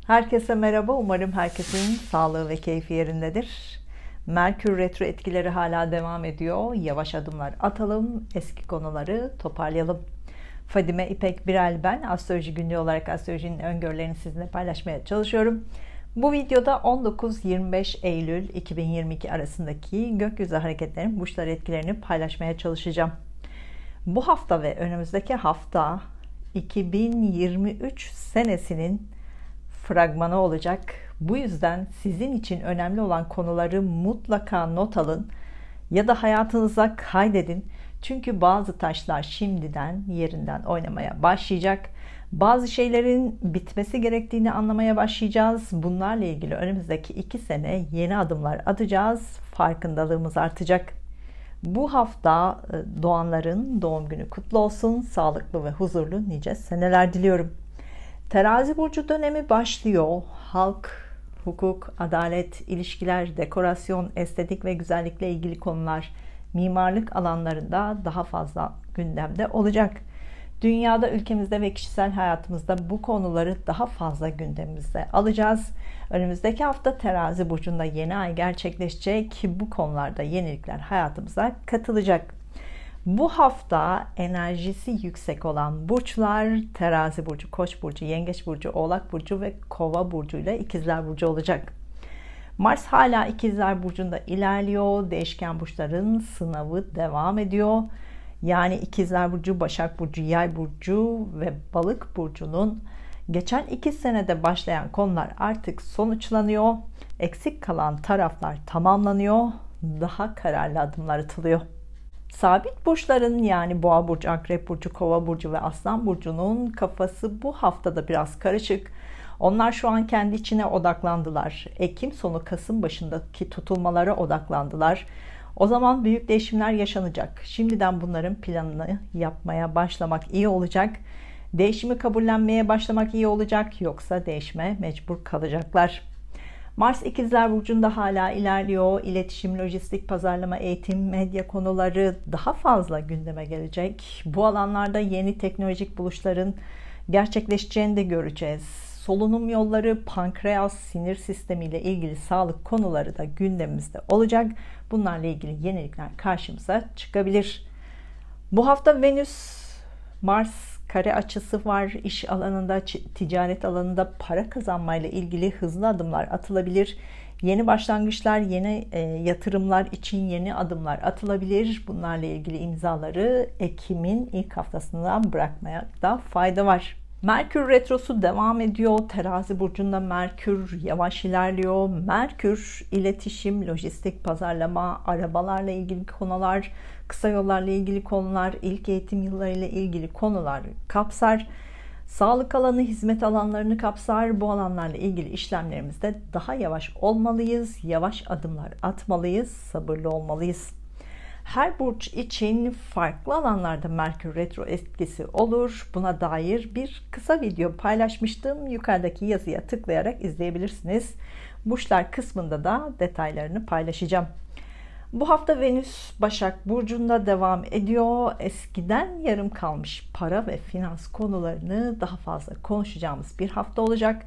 Herkese merhaba. Umarım herkesin sağlığı ve keyfi yerindedir. Merkür retro etkileri hala devam ediyor. Yavaş adımlar atalım, eski konuları toparlayalım. Fadime İpek Birel ben. Astroloji Günlüğü olarak astrolojinin öngörülerini sizinle paylaşmaya çalışıyorum. Bu videoda 19-25 Eylül 2022 arasındaki gökyüzü hareketlerinin burçlar etkilerini paylaşmaya çalışacağım. Bu hafta ve önümüzdeki hafta 2023 senesinin fragmanı olacak. Bu yüzden sizin için önemli olan konuları mutlaka not alın ya da hayatınıza kaydedin. Çünkü bazı taşlar şimdiden yerinden oynamaya başlayacak. Bazı şeylerin bitmesi gerektiğini anlamaya başlayacağız. Bunlarla ilgili önümüzdeki 2 sene yeni adımlar atacağız. Farkındalığımız artacak. Bu hafta doğanların doğum günü kutlu olsun. Sağlıklı ve huzurlu nice seneler diliyorum. Terazi burcu dönemi başlıyor. Halk, hukuk, adalet, ilişkiler, dekorasyon, estetik ve güzellikle ilgili konular mimarlık alanlarında daha fazla gündemde olacak. Dünyada, ülkemizde ve kişisel hayatımızda bu konuları daha fazla gündemimizde alacağız. Önümüzdeki hafta Terazi burcunda yeni ay gerçekleşecek. Bu konularda yenilikler hayatımıza katılacak. Bu hafta enerjisi yüksek olan burçlar Terazi burcu, Koç burcu, Yengeç burcu, Oğlak burcu ve Kova burcu ile İkizler burcu olacak. Mars hala İkizler burcunda ilerliyor. Değişken burçların sınavı devam ediyor. Yani İkizler burcu, Başak burcu, Yay burcu ve Balık burcunun geçen 2 senede başlayan konular artık sonuçlanıyor. Eksik kalan taraflar tamamlanıyor. Daha kararlı adımlar atılıyor. Sabit burçların yani Boğa burcu, Akrep burcu, Kova burcu ve Aslan burcunun kafası bu haftada biraz karışık. Onlar şu an kendi içine odaklandılar. Ekim sonu Kasım başındaki tutulmalara odaklandılar. O zaman büyük değişimler yaşanacak. Şimdiden bunların planını yapmaya başlamak iyi olacak. Değişimi kabullenmeye başlamak iyi olacak. Yoksa değişime mecbur kalacaklar. Mars İkizler burcunda hala ilerliyor. İletişim, lojistik, pazarlama, eğitim, medya konuları daha fazla gündeme gelecek. Bu alanlarda yeni teknolojik buluşların gerçekleşeceğini de göreceğiz. Solunum yolları, pankreas, sinir sistemi ile ilgili sağlık konuları da gündemimizde olacak. Bunlarla ilgili yenilikler karşımıza çıkabilir. Bu hafta Venüs, Mars kare açısı var. İş alanında, ticaret alanında para kazanmayla ilgili hızlı adımlar atılabilir. Yeni başlangıçlar, yeni yatırımlar için yeni adımlar atılabilir. Bunlarla ilgili imzaları Ekim'in ilk haftasından bırakmaya da fayda var. Merkür retrosu devam ediyor. Terazi burcunda Merkür yavaş ilerliyor. Merkür iletişim, lojistik, pazarlama, arabalarla ilgili konular, kısa yollarla ilgili konular, ilk eğitim yıllarıyla ilgili konular kapsar. Sağlık alanı, hizmet alanlarını kapsar. Bu alanlarla ilgili işlemlerimizde daha yavaş olmalıyız. Yavaş adımlar atmalıyız. Sabırlı olmalıyız. Her burç için farklı alanlarda Merkür retro etkisi olur. Buna dair bir kısa video paylaşmıştım. Yukarıdaki yazıya tıklayarak izleyebilirsiniz. Burçlar kısmında da detaylarını paylaşacağım. Bu hafta Venüs Başak burcunda devam ediyor. Eskiden yarım kalmış para ve finans konularını daha fazla konuşacağımız bir hafta olacak.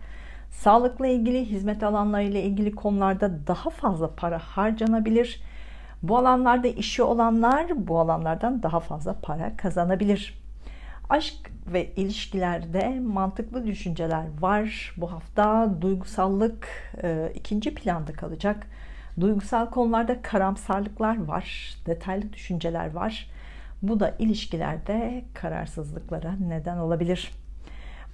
Sağlıkla ilgili, hizmet alanlarıyla ilgili konularda daha fazla para harcanabilir. Bu alanlarda işi olanlar bu alanlardan daha fazla para kazanabilir. Aşk ve ilişkilerde mantıklı düşünceler var. Bu hafta duygusallık ikinci planda kalacak. Duygusal konularda karamsarlıklar var, detaylı düşünceler var. Bu da ilişkilerde kararsızlıklara neden olabilir.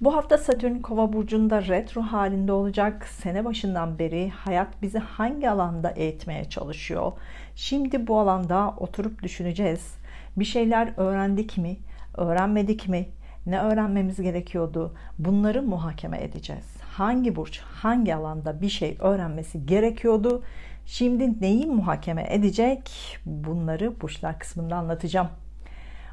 Bu hafta Satürn Kova burcunda retro halinde olacak. Sene başından beri hayat bizi hangi alanda eğitmeye çalışıyor? Şimdi bu alanda oturup düşüneceğiz. Bir şeyler öğrendik mi? Öğrenmedik mi? Ne öğrenmemiz gerekiyordu? Bunları muhakeme edeceğiz. Hangi burç, hangi alanda bir şey öğrenmesi gerekiyordu? Şimdi neyi muhakeme edecek? Bunları burçlar kısmında anlatacağım.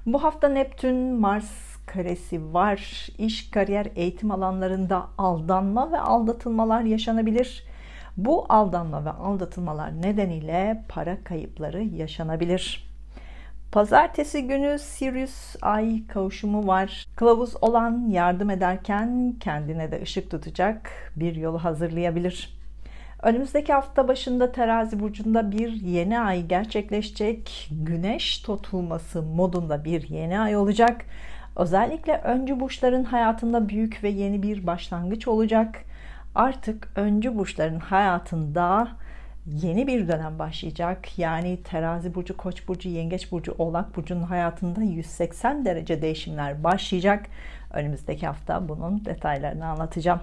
Bu hafta Neptün Mars karesi var. İş, kariyer, eğitim alanlarında aldanma ve aldatılmalar yaşanabilir. Bu aldanma ve aldatılmalar nedeniyle para kayıpları yaşanabilir. Pazartesi günü Sirius Ay kavuşumu var. Kılavuz olan yardım ederken kendine de ışık tutacak bir yolu hazırlayabilir. Önümüzdeki hafta başında Terazi burcunda bir yeni ay gerçekleşecek. Güneş tutulması modunda bir yeni ay olacak. Özellikle öncü burçların hayatında büyük ve yeni bir başlangıç olacak. Artık öncü burçların hayatında yeni bir dönem başlayacak. Yani Terazi burcu, Koç burcu, Yengeç burcu, Oğlak burcunun hayatında 180 derece değişimler başlayacak. Önümüzdeki hafta bunun detaylarını anlatacağım.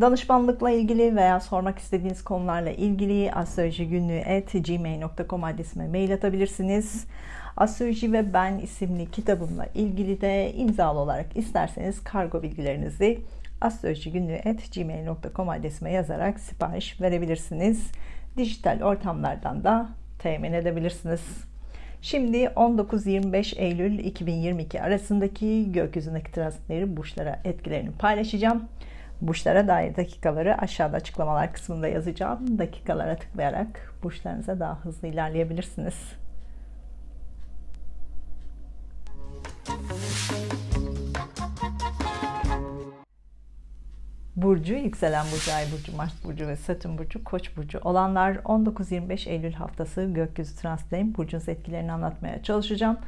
Danışmanlıkla ilgili veya sormak istediğiniz konularla ilgili astrolojigünlüğü@gmail.com adresime mail atabilirsiniz. Astroloji ve Ben isimli kitabımla ilgili de imzalı olarak isterseniz kargo bilgilerinizi astrolojigünlüğü@gmail.com adresime yazarak sipariş verebilirsiniz. Dijital ortamlardan da temin edebilirsiniz. Şimdi 19-25 Eylül 2022 arasındaki gökyüzündeki transitleri burçlara etkilerini paylaşacağım. Burçlara dair dakikaları aşağıda açıklamalar kısmında yazacağım. Dakikalara tıklayarak burçlarınıza daha hızlı ilerleyebilirsiniz. Burcu, yükselen burcu, ay burcu, Mars burcu ve Satürn burcu, Koç burcu olanlar 19-25 Eylül haftası gökyüzü transitlerin burcunuz etkilerini anlatmaya çalışacağım.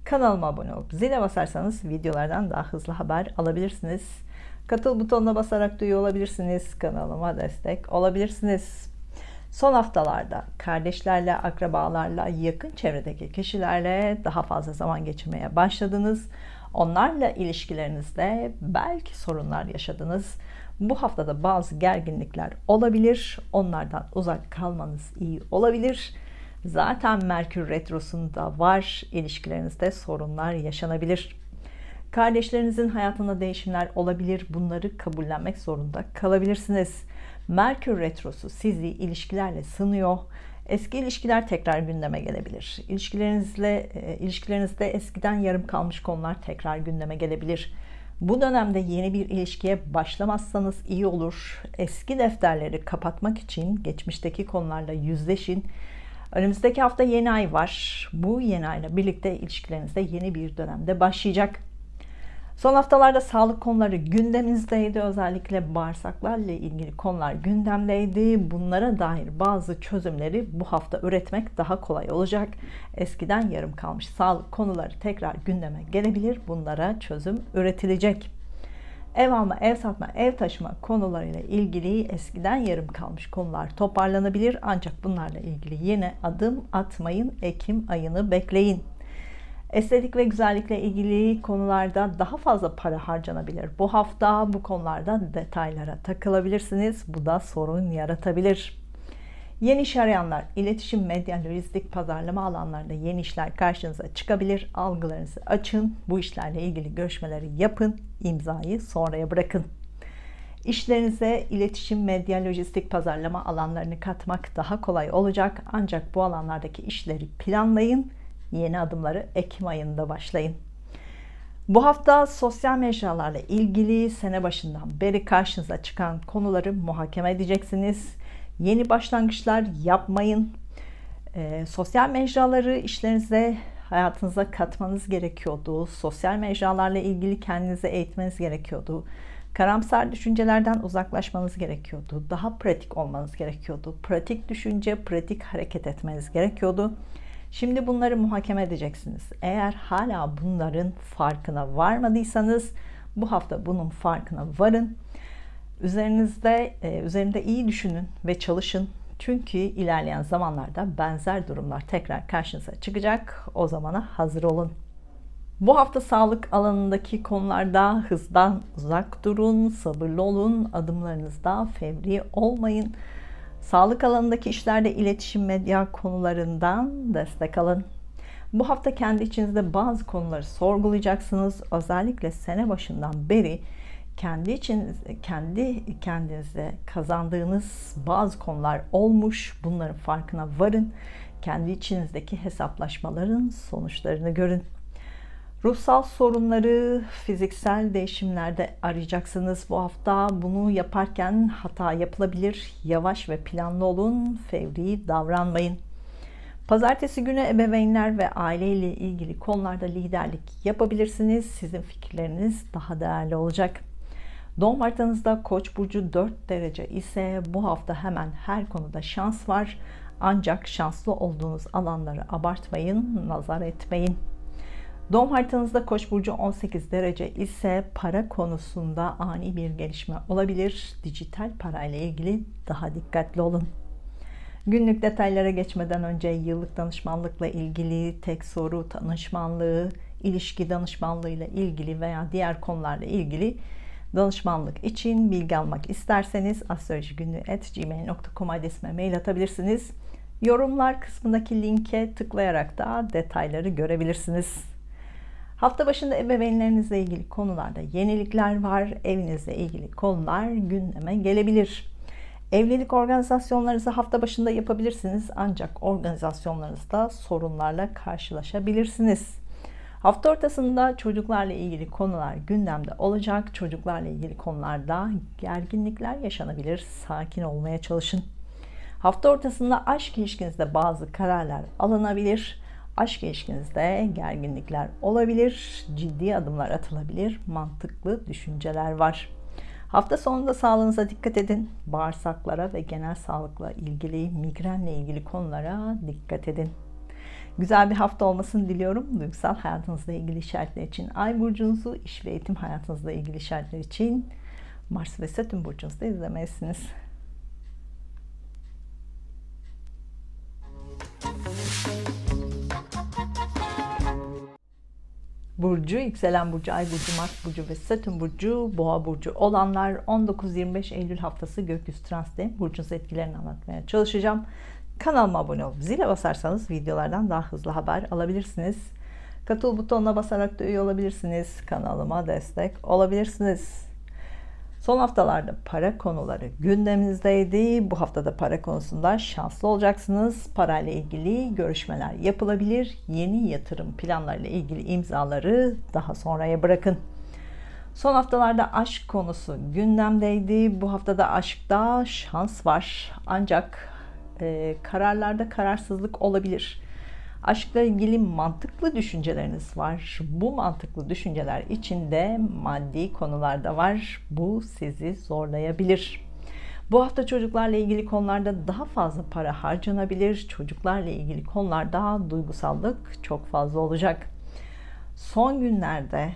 Kanalıma abone olup zile basarsanız videolardan daha hızlı haber alabilirsiniz. Katıl butonuna basarak üye olabilirsiniz. Kanalıma destek olabilirsiniz. Son haftalarda kardeşlerle, akrabalarla, yakın çevredeki kişilerle daha fazla zaman geçirmeye başladınız. Onlarla ilişkilerinizde belki sorunlar yaşadınız. Bu haftada bazı gerginlikler olabilir. Onlardan uzak kalmanız iyi olabilir. Zaten Merkür Retrosu'nda var. İlişkilerinizde sorunlar yaşanabilir. Kardeşlerinizin hayatında değişimler olabilir. Bunları kabullenmek zorunda kalabilirsiniz. Merkür Retrosu sizi ilişkilerle sınıyor. Eski ilişkiler tekrar gündeme gelebilir. İlişkilerinizde eskiden yarım kalmış konular tekrar gündeme gelebilir. Bu dönemde yeni bir ilişkiye başlamazsanız iyi olur. Eski defterleri kapatmak için geçmişteki konularla yüzleşin. Önümüzdeki hafta yeni ay var. Bu yeni ayla birlikte ilişkilerinizde yeni bir dönemde başlayacak. Son haftalarda sağlık konuları gündemimizdeydi. Özellikle bağırsaklarla ilgili konular gündemdeydi. Bunlara dair bazı çözümleri bu hafta üretmek daha kolay olacak. Eskiden yarım kalmış sağlık konuları tekrar gündeme gelebilir. Bunlara çözüm üretilecek. Ev alma, ev satma, ev taşıma konularıyla ilgili eskiden yarım kalmış konular toparlanabilir. Ancak bunlarla ilgili yeni adım atmayın. Ekim ayını bekleyin. Estetik ve güzellikle ilgili konularda daha fazla para harcanabilir. Bu hafta bu konularda detaylara takılabilirsiniz. Bu da sorun yaratabilir. Yeni iş arayanlar, iletişim, medya, lojistik, pazarlama alanlarında yeni işler karşınıza çıkabilir. Algılarınızı açın. Bu işlerle ilgili görüşmeleri yapın. İmzayı sonraya bırakın. İşlerinize iletişim, medya, lojistik, pazarlama alanlarını katmak daha kolay olacak. Ancak bu alanlardaki işleri planlayın. Yeni adımları Ekim ayında başlayın. Bu hafta sosyal mecralarla ilgili sene başından beri karşınıza çıkan konuları muhakeme edeceksiniz. Yeni başlangıçlar yapmayın. Sosyal mecraları işlerinize, hayatınıza katmanız gerekiyordu. Sosyal mecralarla ilgili kendinize eğitmeniz gerekiyordu. Karamsar düşüncelerden uzaklaşmanız gerekiyordu. Daha pratik olmanız gerekiyordu. Pratik düşünce, pratik hareket etmeniz gerekiyordu. Şimdi bunları muhakeme edeceksiniz. Eğer hala bunların farkına varmadıysanız bu hafta bunun farkına varın. Üzerinde iyi düşünün ve çalışın. Çünkü ilerleyen zamanlarda benzer durumlar tekrar karşınıza çıkacak. O zamana hazır olun. Bu hafta sağlık alanındaki konularda hızdan uzak durun, sabırlı olun, adımlarınızda fevri olmayın. Sağlık alanındaki işlerde iletişim, medya konularından destek alın. Bu hafta kendi içinizde bazı konuları sorgulayacaksınız. Özellikle sene başından beri kendi kendinize kazandığınız bazı konular olmuş. Bunların farkına varın. Kendi içinizdeki hesaplaşmaların sonuçlarını görün. Ruhsal sorunları fiziksel değişimlerde arayacaksınız. Bu hafta bunu yaparken hata yapılabilir. Yavaş ve planlı olun. Fevri davranmayın. Pazartesi günü ebeveynler ve aileyle ilgili konularda liderlik yapabilirsiniz. Sizin fikirleriniz daha değerli olacak. Doğum haritanızda Koç burcu 4 derece ise bu hafta hemen her konuda şans var. Ancak şanslı olduğunuz alanları abartmayın, nazar etmeyin. Doğum haritanızda Koç burcu 18 derece ise para konusunda ani bir gelişme olabilir. Dijital parayla ilgili daha dikkatli olun. Günlük detaylara geçmeden önce yıllık danışmanlıkla ilgili, tek soru danışmanlığı, ilişki danışmanlığı ile ilgili veya diğer konularla ilgili danışmanlık için bilgi almak isterseniz astrolojigünlüğü@gmail.com adresime mail atabilirsiniz. Yorumlar kısmındaki linke tıklayarak da detayları görebilirsiniz. Hafta başında ebeveynlerinizle ilgili konularda yenilikler var. Evinizle ilgili konular gündeme gelebilir. Evlilik organizasyonlarınızı hafta başında yapabilirsiniz. Ancak organizasyonlarınızda sorunlarla karşılaşabilirsiniz. Hafta ortasında çocuklarla ilgili konular gündemde olacak. Çocuklarla ilgili konularda gerginlikler yaşanabilir. Sakin olmaya çalışın. Hafta ortasında aşk ilişkinizde bazı kararlar alınabilir. Aşk ilişkinizde gerginlikler olabilir. Ciddi adımlar atılabilir. Mantıklı düşünceler var. Hafta sonunda sağlığınıza dikkat edin. Bağırsaklara ve genel sağlıkla ilgili, migrenle ilgili konulara dikkat edin. Güzel bir hafta olmasını diliyorum. Duygusal hayatınızla ilgili işaretler için Ay burcunuzu, iş ve eğitim hayatınızla ilgili işaretler için Mars ve Satürn burcunuzda izlemelisiniz. Burcu, yükselen burcu, ay burcu, Mars burcu ve Satürn burcu, boğa burcu olanlar 19-25 Eylül haftası gökyüzü transiti burcunuz etkilerini anlatmaya çalışacağım. Kanalıma abone olup zile basarsanız videolardan daha hızlı haber alabilirsiniz. Katıl butonuna basarak da üye olabilirsiniz. Kanalıma destek olabilirsiniz. Son haftalarda para konuları gündeminizdeydi. Bu haftada para konusunda şanslı olacaksınız. Parayla ilgili görüşmeler yapılabilir. Yeni yatırım planlarıyla ilgili imzaları daha sonraya bırakın. Son haftalarda aşk konusu gündemdeydi. Bu haftada aşkta şans var. Ancak kararlarda kararsızlık olabilir. Aşkla ilgili mantıklı düşünceleriniz var. Bu mantıklı düşünceler içinde maddi konularda var. Bu sizi zorlayabilir. Bu hafta çocuklarla ilgili konularda daha fazla para harcanabilir. Çocuklarla ilgili konularda duygusallık çok fazla olacak. Son günlerde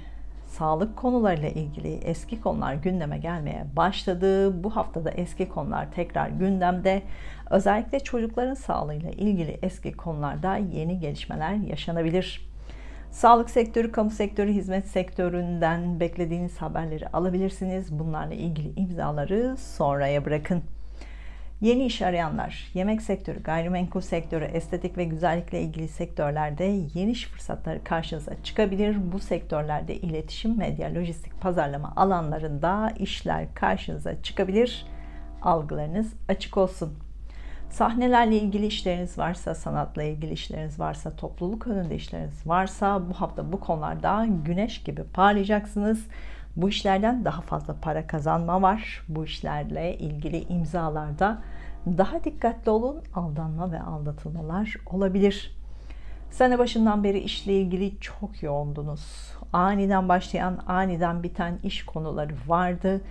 sağlık konularıyla ilgili eski konular gündeme gelmeye başladı. Bu haftada eski konular tekrar gündemde. Özellikle çocukların sağlığıyla ilgili eski konularda yeni gelişmeler yaşanabilir. Sağlık sektörü, kamu sektörü, hizmet sektöründen beklediğiniz haberleri alabilirsiniz. Bunlarla ilgili imzaları sonraya bırakın. Yeni iş arayanlar, yemek sektörü, gayrimenkul sektörü, estetik ve güzellikle ilgili sektörlerde yeni iş fırsatları karşınıza çıkabilir. Bu sektörlerde iletişim, medya, lojistik, pazarlama alanlarında işler karşınıza çıkabilir. Algılarınız açık olsun. Sahnelerle ilgili işleriniz varsa, sanatla ilgili işleriniz varsa, topluluk önünde işleriniz varsa bu hafta bu konularda güneş gibi parlayacaksınız. Bu işlerden daha fazla para kazanma var. Bu işlerle ilgili imzalarda daha dikkatli olun. Aldanma ve aldatılmalar olabilir. Sene başından beri işle ilgili çok yoğundunuz. Aniden başlayan, aniden biten iş konuları vardı.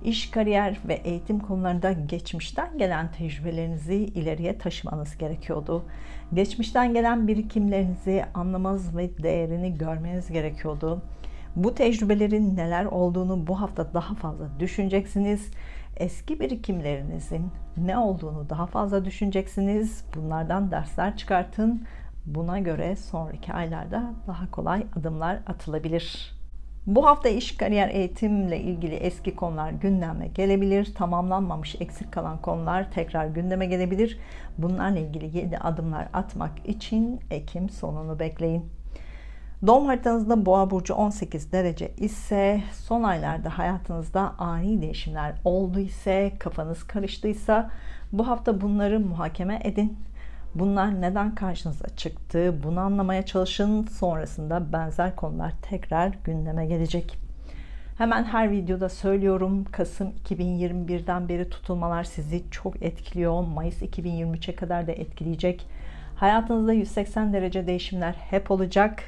İş, kariyer ve eğitim konularında geçmişten gelen tecrübelerinizi ileriye taşımanız gerekiyordu. Geçmişten gelen birikimlerinizi anlamanız ve değerini görmeniz gerekiyordu. Bu tecrübelerin neler olduğunu bu hafta daha fazla düşüneceksiniz. Eski birikimlerinizin ne olduğunu daha fazla düşüneceksiniz. Bunlardan dersler çıkartın. Buna göre sonraki aylarda daha kolay adımlar atılabilir. Bu hafta iş, kariyer, eğitimle ilgili eski konular gündeme gelebilir. Tamamlanmamış, eksik kalan konular tekrar gündeme gelebilir. Bunlarla ilgili yeni adımlar atmak için Ekim sonunu bekleyin. Doğum haritanızda Boğa burcu 18 derece ise, son aylarda hayatınızda ani değişimler oldu ise, kafanız karıştıysa bu hafta bunları muhakeme edin. Bunlar neden karşınıza çıktı? Bunu anlamaya çalışın. Sonrasında benzer konular tekrar gündeme gelecek. Hemen her videoda söylüyorum. Kasım 2021'den beri tutulmalar sizi çok etkiliyor. Mayıs 2023'e kadar da etkileyecek. Hayatınızda 180 derece değişimler hep olacak.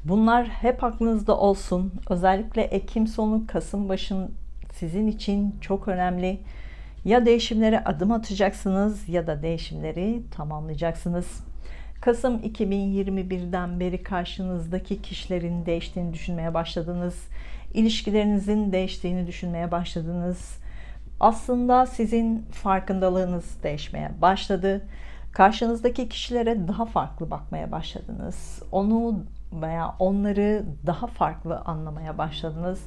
Bunlar hep aklınızda olsun. Özellikle Ekim sonu, Kasım başın sizin için çok önemli. Ya değişimlere adım atacaksınız ya da değişimleri tamamlayacaksınız. Kasım 2021'den beri karşınızdaki kişilerin değiştiğini düşünmeye başladınız. İlişkilerinizin değiştiğini düşünmeye başladınız. Aslında sizin farkındalığınız değişmeye başladı. Karşınızdaki kişilere daha farklı bakmaya başladınız. Onu veya onları daha farklı anlamaya başladınız.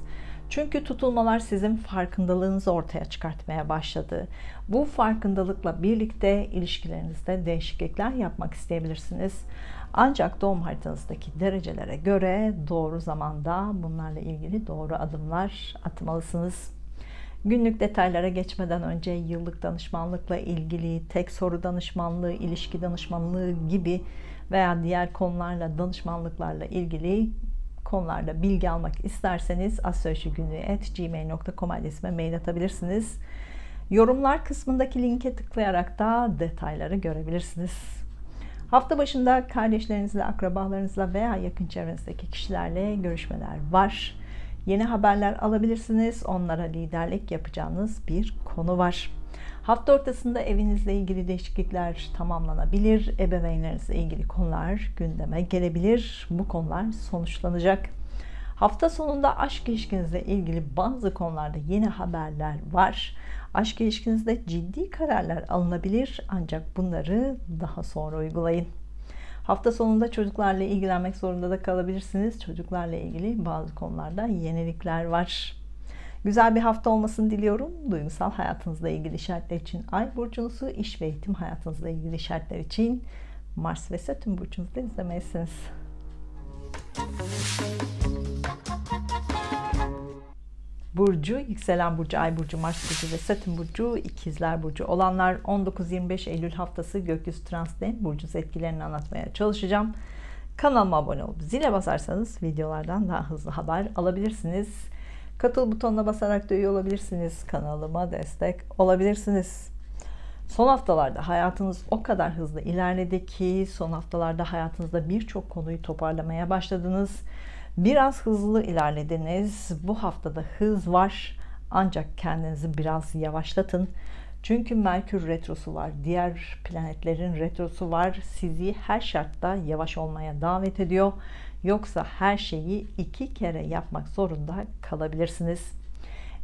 Çünkü tutulmalar sizin farkındalığınızı ortaya çıkartmaya başladı. Bu farkındalıkla birlikte ilişkilerinizde değişiklikler yapmak isteyebilirsiniz. Ancak doğum haritanızdaki derecelere göre doğru zamanda bunlarla ilgili doğru adımlar atmalısınız. Günlük detaylara geçmeden önce yıllık danışmanlıkla ilgili, tek soru danışmanlığı, ilişki danışmanlığı gibi veya diğer konularla, danışmanlıklarla ilgili konularda bilgi almak isterseniz astrolojigünlüğü@gmail.com adresime mail atabilirsiniz. Yorumlar kısmındaki linke tıklayarak da detayları görebilirsiniz. Hafta başında kardeşlerinizle, akrabalarınızla veya yakın çevrenizdeki kişilerle görüşmeler var. Yeni haberler alabilirsiniz. Onlara liderlik yapacağınız bir konu var. Hafta ortasında evinizle ilgili değişiklikler tamamlanabilir. Ebeveynlerinizle ilgili konular gündeme gelebilir. Bu konular sonuçlanacak. Hafta sonunda aşk ilişkinizle ilgili bazı konularda yeni haberler var. Aşk ilişkinizde ciddi kararlar alınabilir ancak bunları daha sonra uygulayın. Hafta sonunda çocuklarla ilgilenmek zorunda da kalabilirsiniz. Çocuklarla ilgili bazı konularda yenilikler var. Güzel bir hafta olmasını diliyorum. Duygusal hayatınızla ilgili işaretler için Ay burcunuzu, iş ve eğitim hayatınızla ilgili işaretler için Mars ve Satürn burcunuzda izlemelisiniz. Burcu, yükselen burcu, ay burcu, Mars burcu ve Satürn burcu, ikizler burcu olanlar 19-25 Eylül haftası gökyüzü transitin burcunuz etkilerini anlatmaya çalışacağım. Kanalıma abone olup zile basarsanız videolardan daha hızlı haber alabilirsiniz. Katıl butonuna basarak da üye olabilirsiniz. Kanalıma destek olabilirsiniz. Son haftalarda hayatınız o kadar hızlı ilerledi ki son haftalarda hayatınızda birçok konuyu toparlamaya başladınız. Biraz hızlı ilerlediniz. Bu haftada hız var. Ancak kendinizi biraz yavaşlatın. Çünkü Merkür retrosu var. Diğer planetlerin retrosu var. Sizi her şartta yavaş olmaya davet ediyor. Yoksa her şeyi 2 kere yapmak zorunda kalabilirsiniz.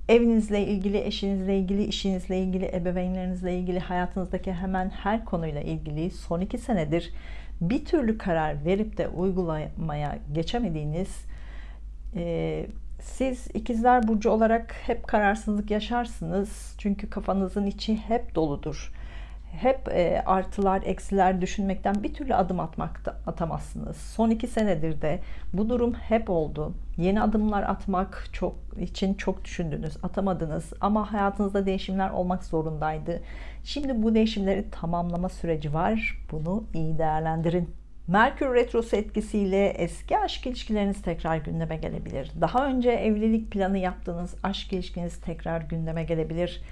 Evinizle ilgili, eşinizle ilgili, işinizle ilgili, ebeveynlerinizle ilgili, hayatınızdaki hemen her konuyla ilgili son 2 senedir bir türlü karar verip de uygulamaya geçemediğiniz, siz ikizler burcu olarak hep kararsızlık yaşarsınız. Çünkü kafanızın içi hep doludur. Hep artılar, eksiler düşünmekten bir türlü adım atamazsınız. Son 2 senedir de bu durum hep oldu. Yeni adımlar atmak için çok düşündünüz, atamadınız ama hayatınızda değişimler olmak zorundaydı. Şimdi bu değişimleri tamamlama süreci var. Bunu iyi değerlendirin. Merkür retrosu etkisiyle eski aşk ilişkileriniz tekrar gündeme gelebilir. Daha önce evlilik planı yaptığınız aşk ilişkiniz tekrar gündeme gelebilir.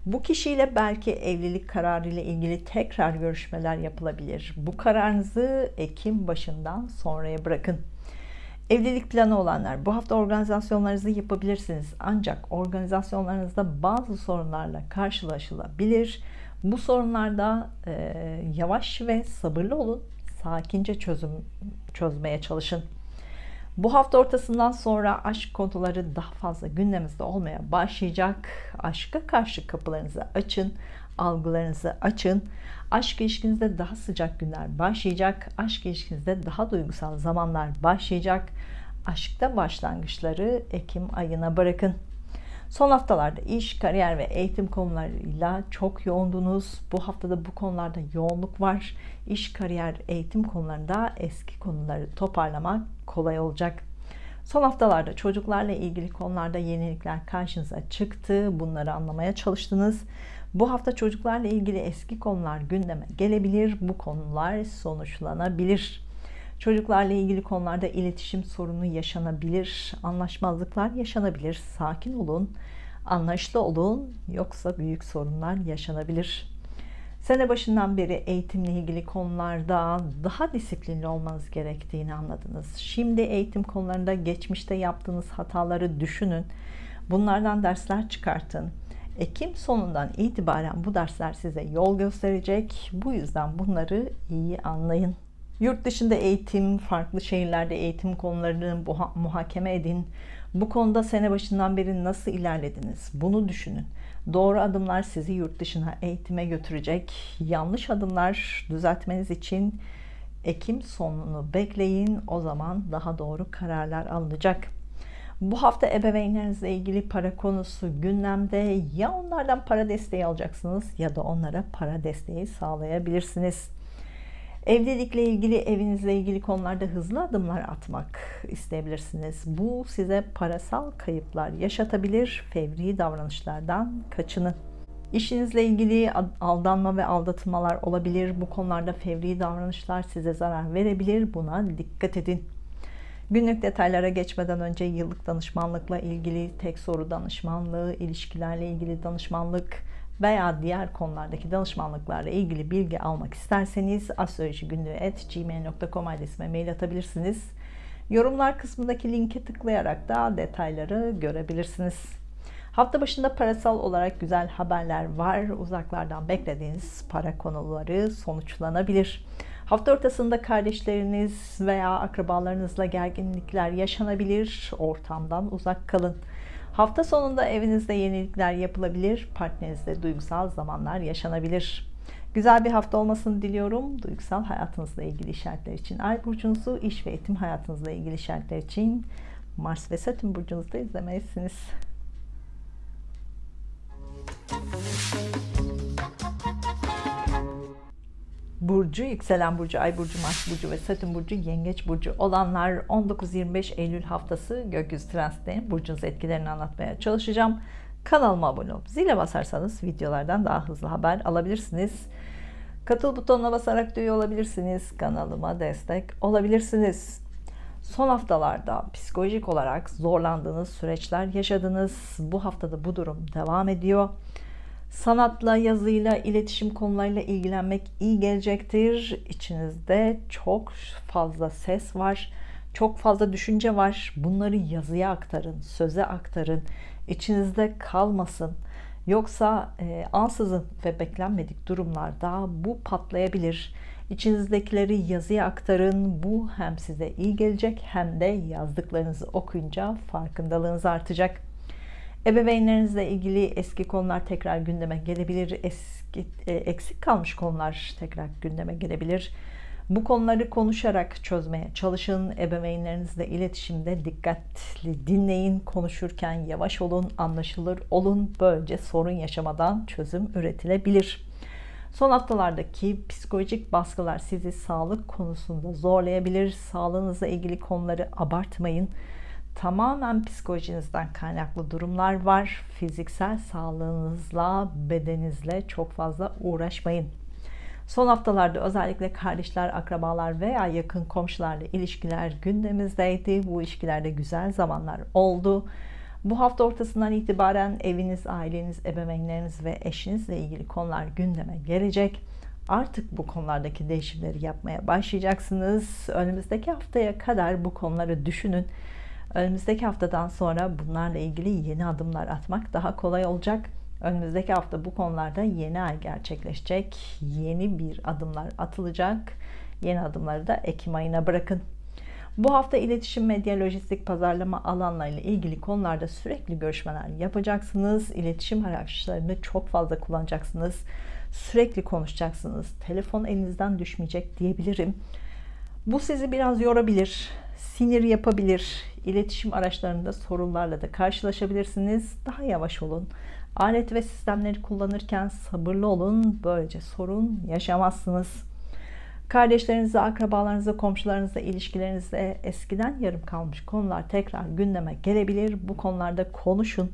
Bu kişiyle belki evlilik kararı ile ilgili tekrar görüşmeler yapılabilir. Bu kararınızı Ekim başından sonraya bırakın. Evlilik planı olanlar bu hafta organizasyonlarınızı yapabilirsiniz. Ancak organizasyonlarınızda bazı sorunlarla karşılaşılabilir. Bu sorunlarda yavaş ve sabırlı olun. Sakince çözmeye çalışın. Bu hafta ortasından sonra aşk konuları daha fazla gündemimizde olmaya başlayacak. Aşka karşı kapılarınızı açın, algılarınızı açın. Aşk ilişkinizde daha sıcak günler başlayacak. Aşk ilişkinizde daha duygusal zamanlar başlayacak. Aşkta başlangıçları Ekim ayına bırakın. Son haftalarda iş, kariyer ve eğitim konularıyla çok yoğundunuz. Bu haftada bu konularda yoğunluk var. İş, kariyer, eğitim konularında eski konuları toparlamak kolay olacak. Son haftalarda çocuklarla ilgili konularda yenilikler karşınıza çıktı. Bunları anlamaya çalıştınız. Bu hafta çocuklarla ilgili eski konular gündeme gelebilir. Bu konular sonuçlanabilir. Çocuklarla ilgili konularda iletişim sorunu yaşanabilir, anlaşmazlıklar yaşanabilir. Sakin olun, anlayışlı olun, yoksa büyük sorunlar yaşanabilir. Sene başından beri eğitimle ilgili konularda daha disiplinli olmanız gerektiğini anladınız. Şimdi eğitim konularında geçmişte yaptığınız hataları düşünün. Bunlardan dersler çıkartın. Ekim sonundan itibaren bu dersler size yol gösterecek. Bu yüzden bunları iyi anlayın. Yurt dışında eğitim, farklı şehirlerde eğitim konularını muhakeme edin. Bu konuda sene başından beri nasıl ilerlediniz? Bunu düşünün. Doğru adımlar sizi yurt dışına eğitime götürecek. Yanlış adımlar düzeltmeniz için Ekim sonunu bekleyin. O zaman daha doğru kararlar alınacak. Bu hafta ebeveynlerinizle ilgili para konusu gündemde. Ya onlardan para desteği alacaksınız ya da onlara para desteği sağlayabilirsiniz. Evlilikle ilgili, evinizle ilgili konularda hızlı adımlar atmak isteyebilirsiniz. Bu size parasal kayıplar yaşatabilir. Fevri davranışlardan kaçının. İşinizle ilgili aldanma ve aldatılmalar olabilir. Bu konularda fevri davranışlar size zarar verebilir. Buna dikkat edin. Günlük detaylara geçmeden önce yıllık danışmanlıkla ilgili tek soru danışmanlığı, ilişkilerle ilgili danışmanlık veya diğer konulardaki danışmanlıklarla ilgili bilgi almak isterseniz astrolojigünlüğü@gmail.com adresime mail atabilirsiniz. Yorumlar kısmındaki linke tıklayarak da detayları görebilirsiniz. Hafta başında parasal olarak güzel haberler var. Uzaklardan beklediğiniz para konuları sonuçlanabilir. Hafta ortasında kardeşleriniz veya akrabalarınızla gerginlikler yaşanabilir. Ortamdan uzak kalın. Hafta sonunda evinizde yenilikler yapılabilir. Partnerinizle duygusal zamanlar yaşanabilir. Güzel bir hafta olmasını diliyorum. Duygusal hayatınızla ilgili işaretler için Ay burcunuzu, iş ve eğitim hayatınızla ilgili işaretler için Mars ve Satürn burcunuzda izlemelisiniz. Burcu, yükselen burcu, ay burcu, Mars burcu ve Satürn burcu, yengeç burcu olanlar 19-25 Eylül haftası gökyüzü transitlerinin burcunuz etkilerini anlatmaya çalışacağım. Kanalıma abone olup zile basarsanız videolardan daha hızlı haber alabilirsiniz. Katıl butonuna basarak da üye olabilirsiniz. Kanalıma destek olabilirsiniz. Son haftalarda psikolojik olarak zorlandığınız süreçler yaşadınız. Bu haftada bu durum devam ediyor. Sanatla, yazıyla, iletişim konularıyla ilgilenmek iyi gelecektir. İçinizde çok fazla ses var, çok fazla düşünce var. Bunları yazıya aktarın, söze aktarın. İçinizde kalmasın. Yoksa ansızın ve beklenmedik durumlarda bu patlayabilir. İçinizdekileri yazıya aktarın. Bu hem size iyi gelecek hem de yazdıklarınızı okuyunca farkındalığınız artacak. Ebeveynlerinizle ilgili eski konular tekrar gündeme gelebilir. Eksik kalmış konular tekrar gündeme gelebilir. Bu konuları konuşarak çözmeye çalışın. Ebeveynlerinizle iletişimde dikkatli dinleyin. Konuşurken yavaş olun, anlaşılır olun. Böylece sorun yaşamadan çözüm üretilebilir. Son haftalardaki psikolojik baskılar sizi sağlık konusunda zorlayabilir. Sağlığınızla ilgili konuları abartmayın. Tamamen psikolojinizden kaynaklı durumlar var. Fiziksel sağlığınızla, bedeninizle çok fazla uğraşmayın. Son haftalarda özellikle kardeşler, akrabalar veya yakın komşularla ilişkiler gündemimizdeydi. Bu ilişkilerde güzel zamanlar oldu. Bu hafta ortasından itibaren eviniz, aileniz, ebeveynleriniz ve eşinizle ilgili konular gündeme gelecek. Artık bu konulardaki değişimleri yapmaya başlayacaksınız. Önümüzdeki haftaya kadar bu konuları düşünün. Önümüzdeki haftadan sonra bunlarla ilgili yeni adımlar atmak daha kolay olacak. Önümüzdeki hafta bu konularda yeni ay gerçekleşecek. Yeni bir adımlar atılacak. Yeni adımları da Ekim ayına bırakın. Bu hafta iletişim, medya, lojistik, pazarlama alanlarıyla ilgili konularda sürekli görüşmeler yapacaksınız. İletişim araçlarını çok fazla kullanacaksınız. Sürekli konuşacaksınız. Telefon elinizden düşmeyecek diyebilirim. Bu sizi biraz yorabilir, sinir yapabilir. İletişim araçlarında sorunlarla da karşılaşabilirsiniz. Daha yavaş olun. Alet ve sistemleri kullanırken sabırlı olun. Böylece sorun yaşamazsınız. Kardeşlerinizle, akrabalarınızla, komşularınızla, ilişkilerinizle eskiden yarım kalmış konular tekrar gündeme gelebilir. Bu konularda konuşun,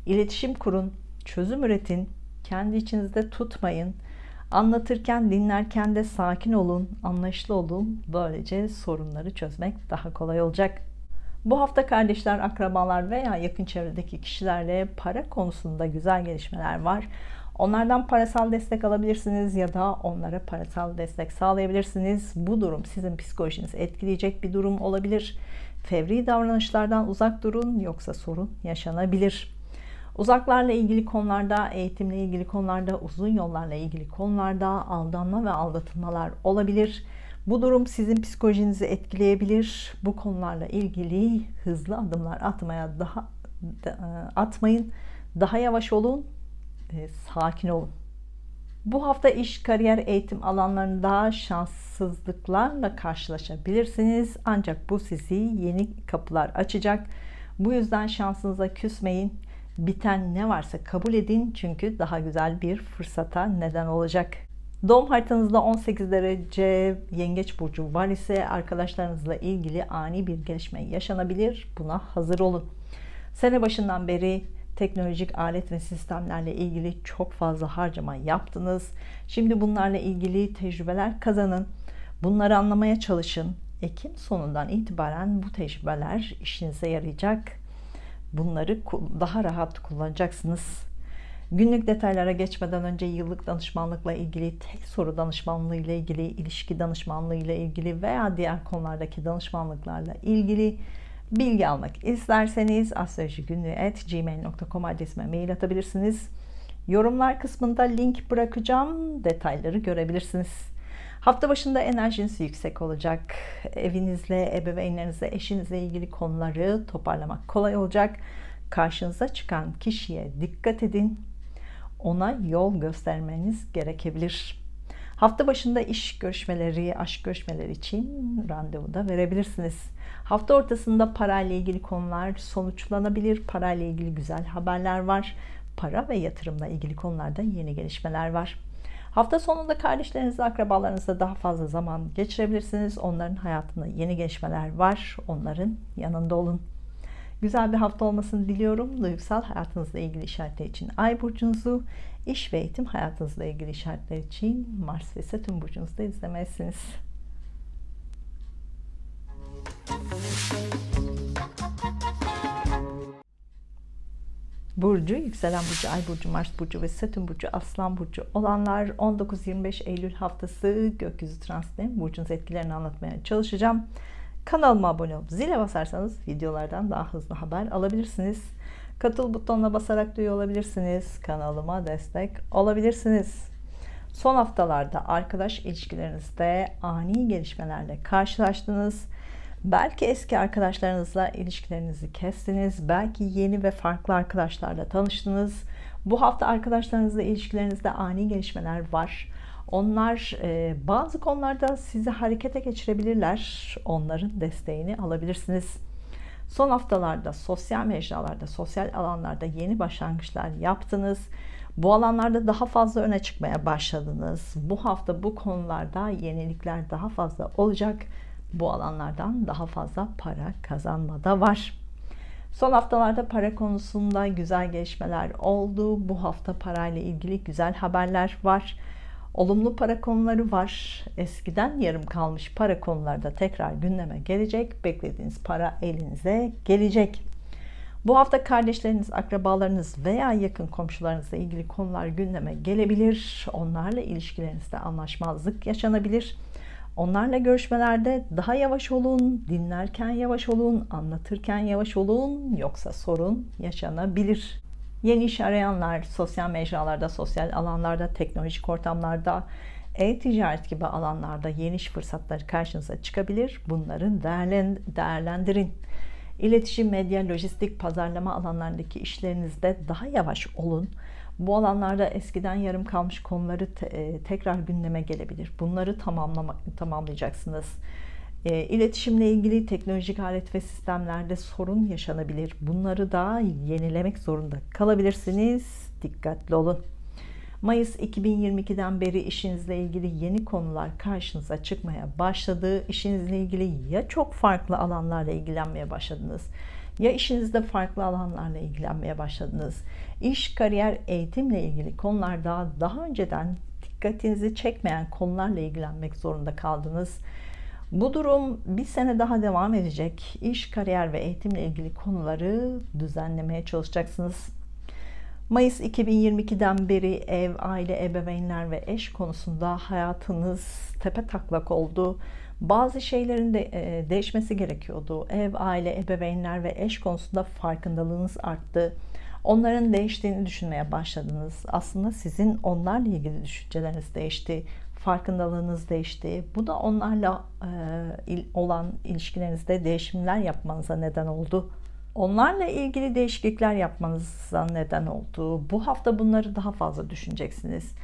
iletişim kurun, çözüm üretin. Kendi içinizde tutmayın. Anlatırken, dinlerken de sakin olun, anlayışlı olun. Böylece sorunları çözmek daha kolay olacak. Bu hafta kardeşler, akrabalar veya yakın çevredeki kişilerle para konusunda güzel gelişmeler var. Onlardan parasal destek alabilirsiniz ya da onlara parasal destek sağlayabilirsiniz. Bu durum sizin psikolojinizi etkileyecek bir durum olabilir. Fevri davranışlardan uzak durun, yoksa sorun yaşanabilir. Uzaklarla ilgili konularda, eğitimle ilgili konularda, uzun yollarla ilgili konularda aldanma ve aldatılmalar olabilir. Bu durum sizin psikolojinizi etkileyebilir. Bu konularla ilgili hızlı adımlar atmayın. Daha yavaş olun, sakin olun. Bu hafta iş, kariyer, eğitim alanlarında şanssızlıklarla karşılaşabilirsiniz. Ancak bu sizi yeni kapılar açacak. Bu yüzden şansınıza küsmeyin. Biten ne varsa kabul edin, çünkü daha güzel bir fırsata neden olacak. Doğum haritanızda 18 derece Yengeç burcu var ise arkadaşlarınızla ilgili ani bir gelişme yaşanabilir. Buna hazır olun. Sene başından beri teknolojik alet ve sistemlerle ilgili çok fazla harcama yaptınız. Şimdi bunlarla ilgili tecrübeler kazanın. Bunları anlamaya çalışın. Ekim sonundan itibaren bu tecrübeler işinize yarayacak. Bunları daha rahat kullanacaksınız. Günlük detaylara geçmeden önce yıllık danışmanlıkla ilgili, tek soru danışmanlığı ile ilgili, ilişki danışmanlığı ile ilgili veya diğer konulardaki danışmanlıklarla ilgili bilgi almak isterseniz astrolojigünlüğü@gmail.com adresime mail atabilirsiniz. Yorumlar kısmında link bırakacağım. Detayları görebilirsiniz. Hafta başında enerjiniz yüksek olacak. Evinizle, ebeveynlerinizle, eşinizle ilgili konuları toparlamak kolay olacak. Karşınıza çıkan kişiye dikkat edin. Ona yol göstermeniz gerekebilir. Hafta başında iş görüşmeleri, aşk görüşmeleri için randevu da verebilirsiniz. Hafta ortasında parayla ilgili konular sonuçlanabilir. Parayla ilgili güzel haberler var. Para ve yatırımla ilgili konularda yeni gelişmeler var. Hafta sonunda kardeşlerinizle, akrabalarınızla daha fazla zaman geçirebilirsiniz. Onların hayatında yeni gelişmeler var. Onların yanında olun. Güzel bir hafta olmasını diliyorum. Duygusal hayatınızla ilgili işaretler için Ay burcunuzu, iş ve eğitim hayatınızla ilgili işaretler için Mars ve Satürn burcunuzu da izlemelisiniz. Burcu, yükselen burcu, Ay burcu, Mars burcu ve Satürn burcu, Aslan burcu olanlar 19-25 Eylül haftası gökyüzü transitlerinin burcunuz etkilerini anlatmaya çalışacağım. Kanalıma abone olup zile basarsanız videolardan daha hızlı haber alabilirsiniz. Katıl butonuna basarak üye olabilirsiniz. Kanalıma destek olabilirsiniz. Son haftalarda arkadaş ilişkilerinizde ani gelişmelerle karşılaştınız. Belki eski arkadaşlarınızla ilişkilerinizi kestiniz. Belki yeni ve farklı arkadaşlarla tanıştınız. Bu hafta arkadaşlarınızla ilişkilerinizde ani gelişmeler var. Onlar bazı konularda sizi harekete geçirebilirler. Onların desteğini alabilirsiniz. Son haftalarda sosyal mecralarda, sosyal alanlarda yeni başlangıçlar yaptınız. Bu alanlarda daha fazla öne çıkmaya başladınız. Bu hafta bu konularda yenilikler daha fazla olacak. Bu alanlardan daha fazla para kazanma da var. Son haftalarda para konusunda güzel gelişmeler oldu. Bu hafta parayla ilgili güzel haberler var. Olumlu para konuları var. Eskiden yarım kalmış para konuları da tekrar gündeme gelecek. Beklediğiniz para elinize gelecek. Bu hafta kardeşleriniz, akrabalarınız veya yakın komşularınızla ilgili konular gündeme gelebilir. Onlarla ilişkilerinizde anlaşmazlık yaşanabilir. Onlarla görüşmelerde daha yavaş olun, dinlerken yavaş olun, anlatırken yavaş olun, yoksa sorun yaşanabilir. Yeni iş arayanlar sosyal mecralarda, sosyal alanlarda, teknolojik ortamlarda, e-ticaret gibi alanlarda yeni iş fırsatları karşınıza çıkabilir. Bunları değerlendirin. İletişim, medya, lojistik, pazarlama alanlarındaki işlerinizde daha yavaş olun. Bu alanlarda eskiden yarım kalmış konuları tekrar gündeme gelebilir. Bunları tamamlayacaksınız. İletişimle ilgili teknolojik alet ve sistemlerde sorun yaşanabilir. Bunları da yenilemek zorunda kalabilirsiniz. Dikkatli olun. Mayıs 2022'den beri işinizle ilgili yeni konular karşınıza çıkmaya başladı. İşinizle ilgili ya çok farklı alanlarla ilgilenmeye başladınız, ya işinizde farklı alanlarla ilgilenmeye başladınız. İş, kariyer, eğitimle ilgili konularda daha önceden dikkatinizi çekmeyen konularla ilgilenmek zorunda kaldınız. Bu durum bir sene daha devam edecek. İş, kariyer ve eğitimle ilgili konuları düzenlemeye çalışacaksınız. Mayıs 2022'den beri ev, aile, ebeveynler ve eş konusunda hayatınız tepetaklak oldu. Bazı şeylerin de değişmesi gerekiyordu. Ev, aile, ebeveynler ve eş konusunda farkındalığınız arttı. Onların değiştiğini düşünmeye başladınız. Aslında sizin onlarla ilgili düşünceleriniz değişti. Farkındalığınız değişti. Bu da onlarla olan ilişkilerinizde değişimler yapmanıza neden oldu. Onlarla ilgili değişiklikler yapmanıza neden oldu. Bu hafta bunları daha fazla düşüneceksiniz.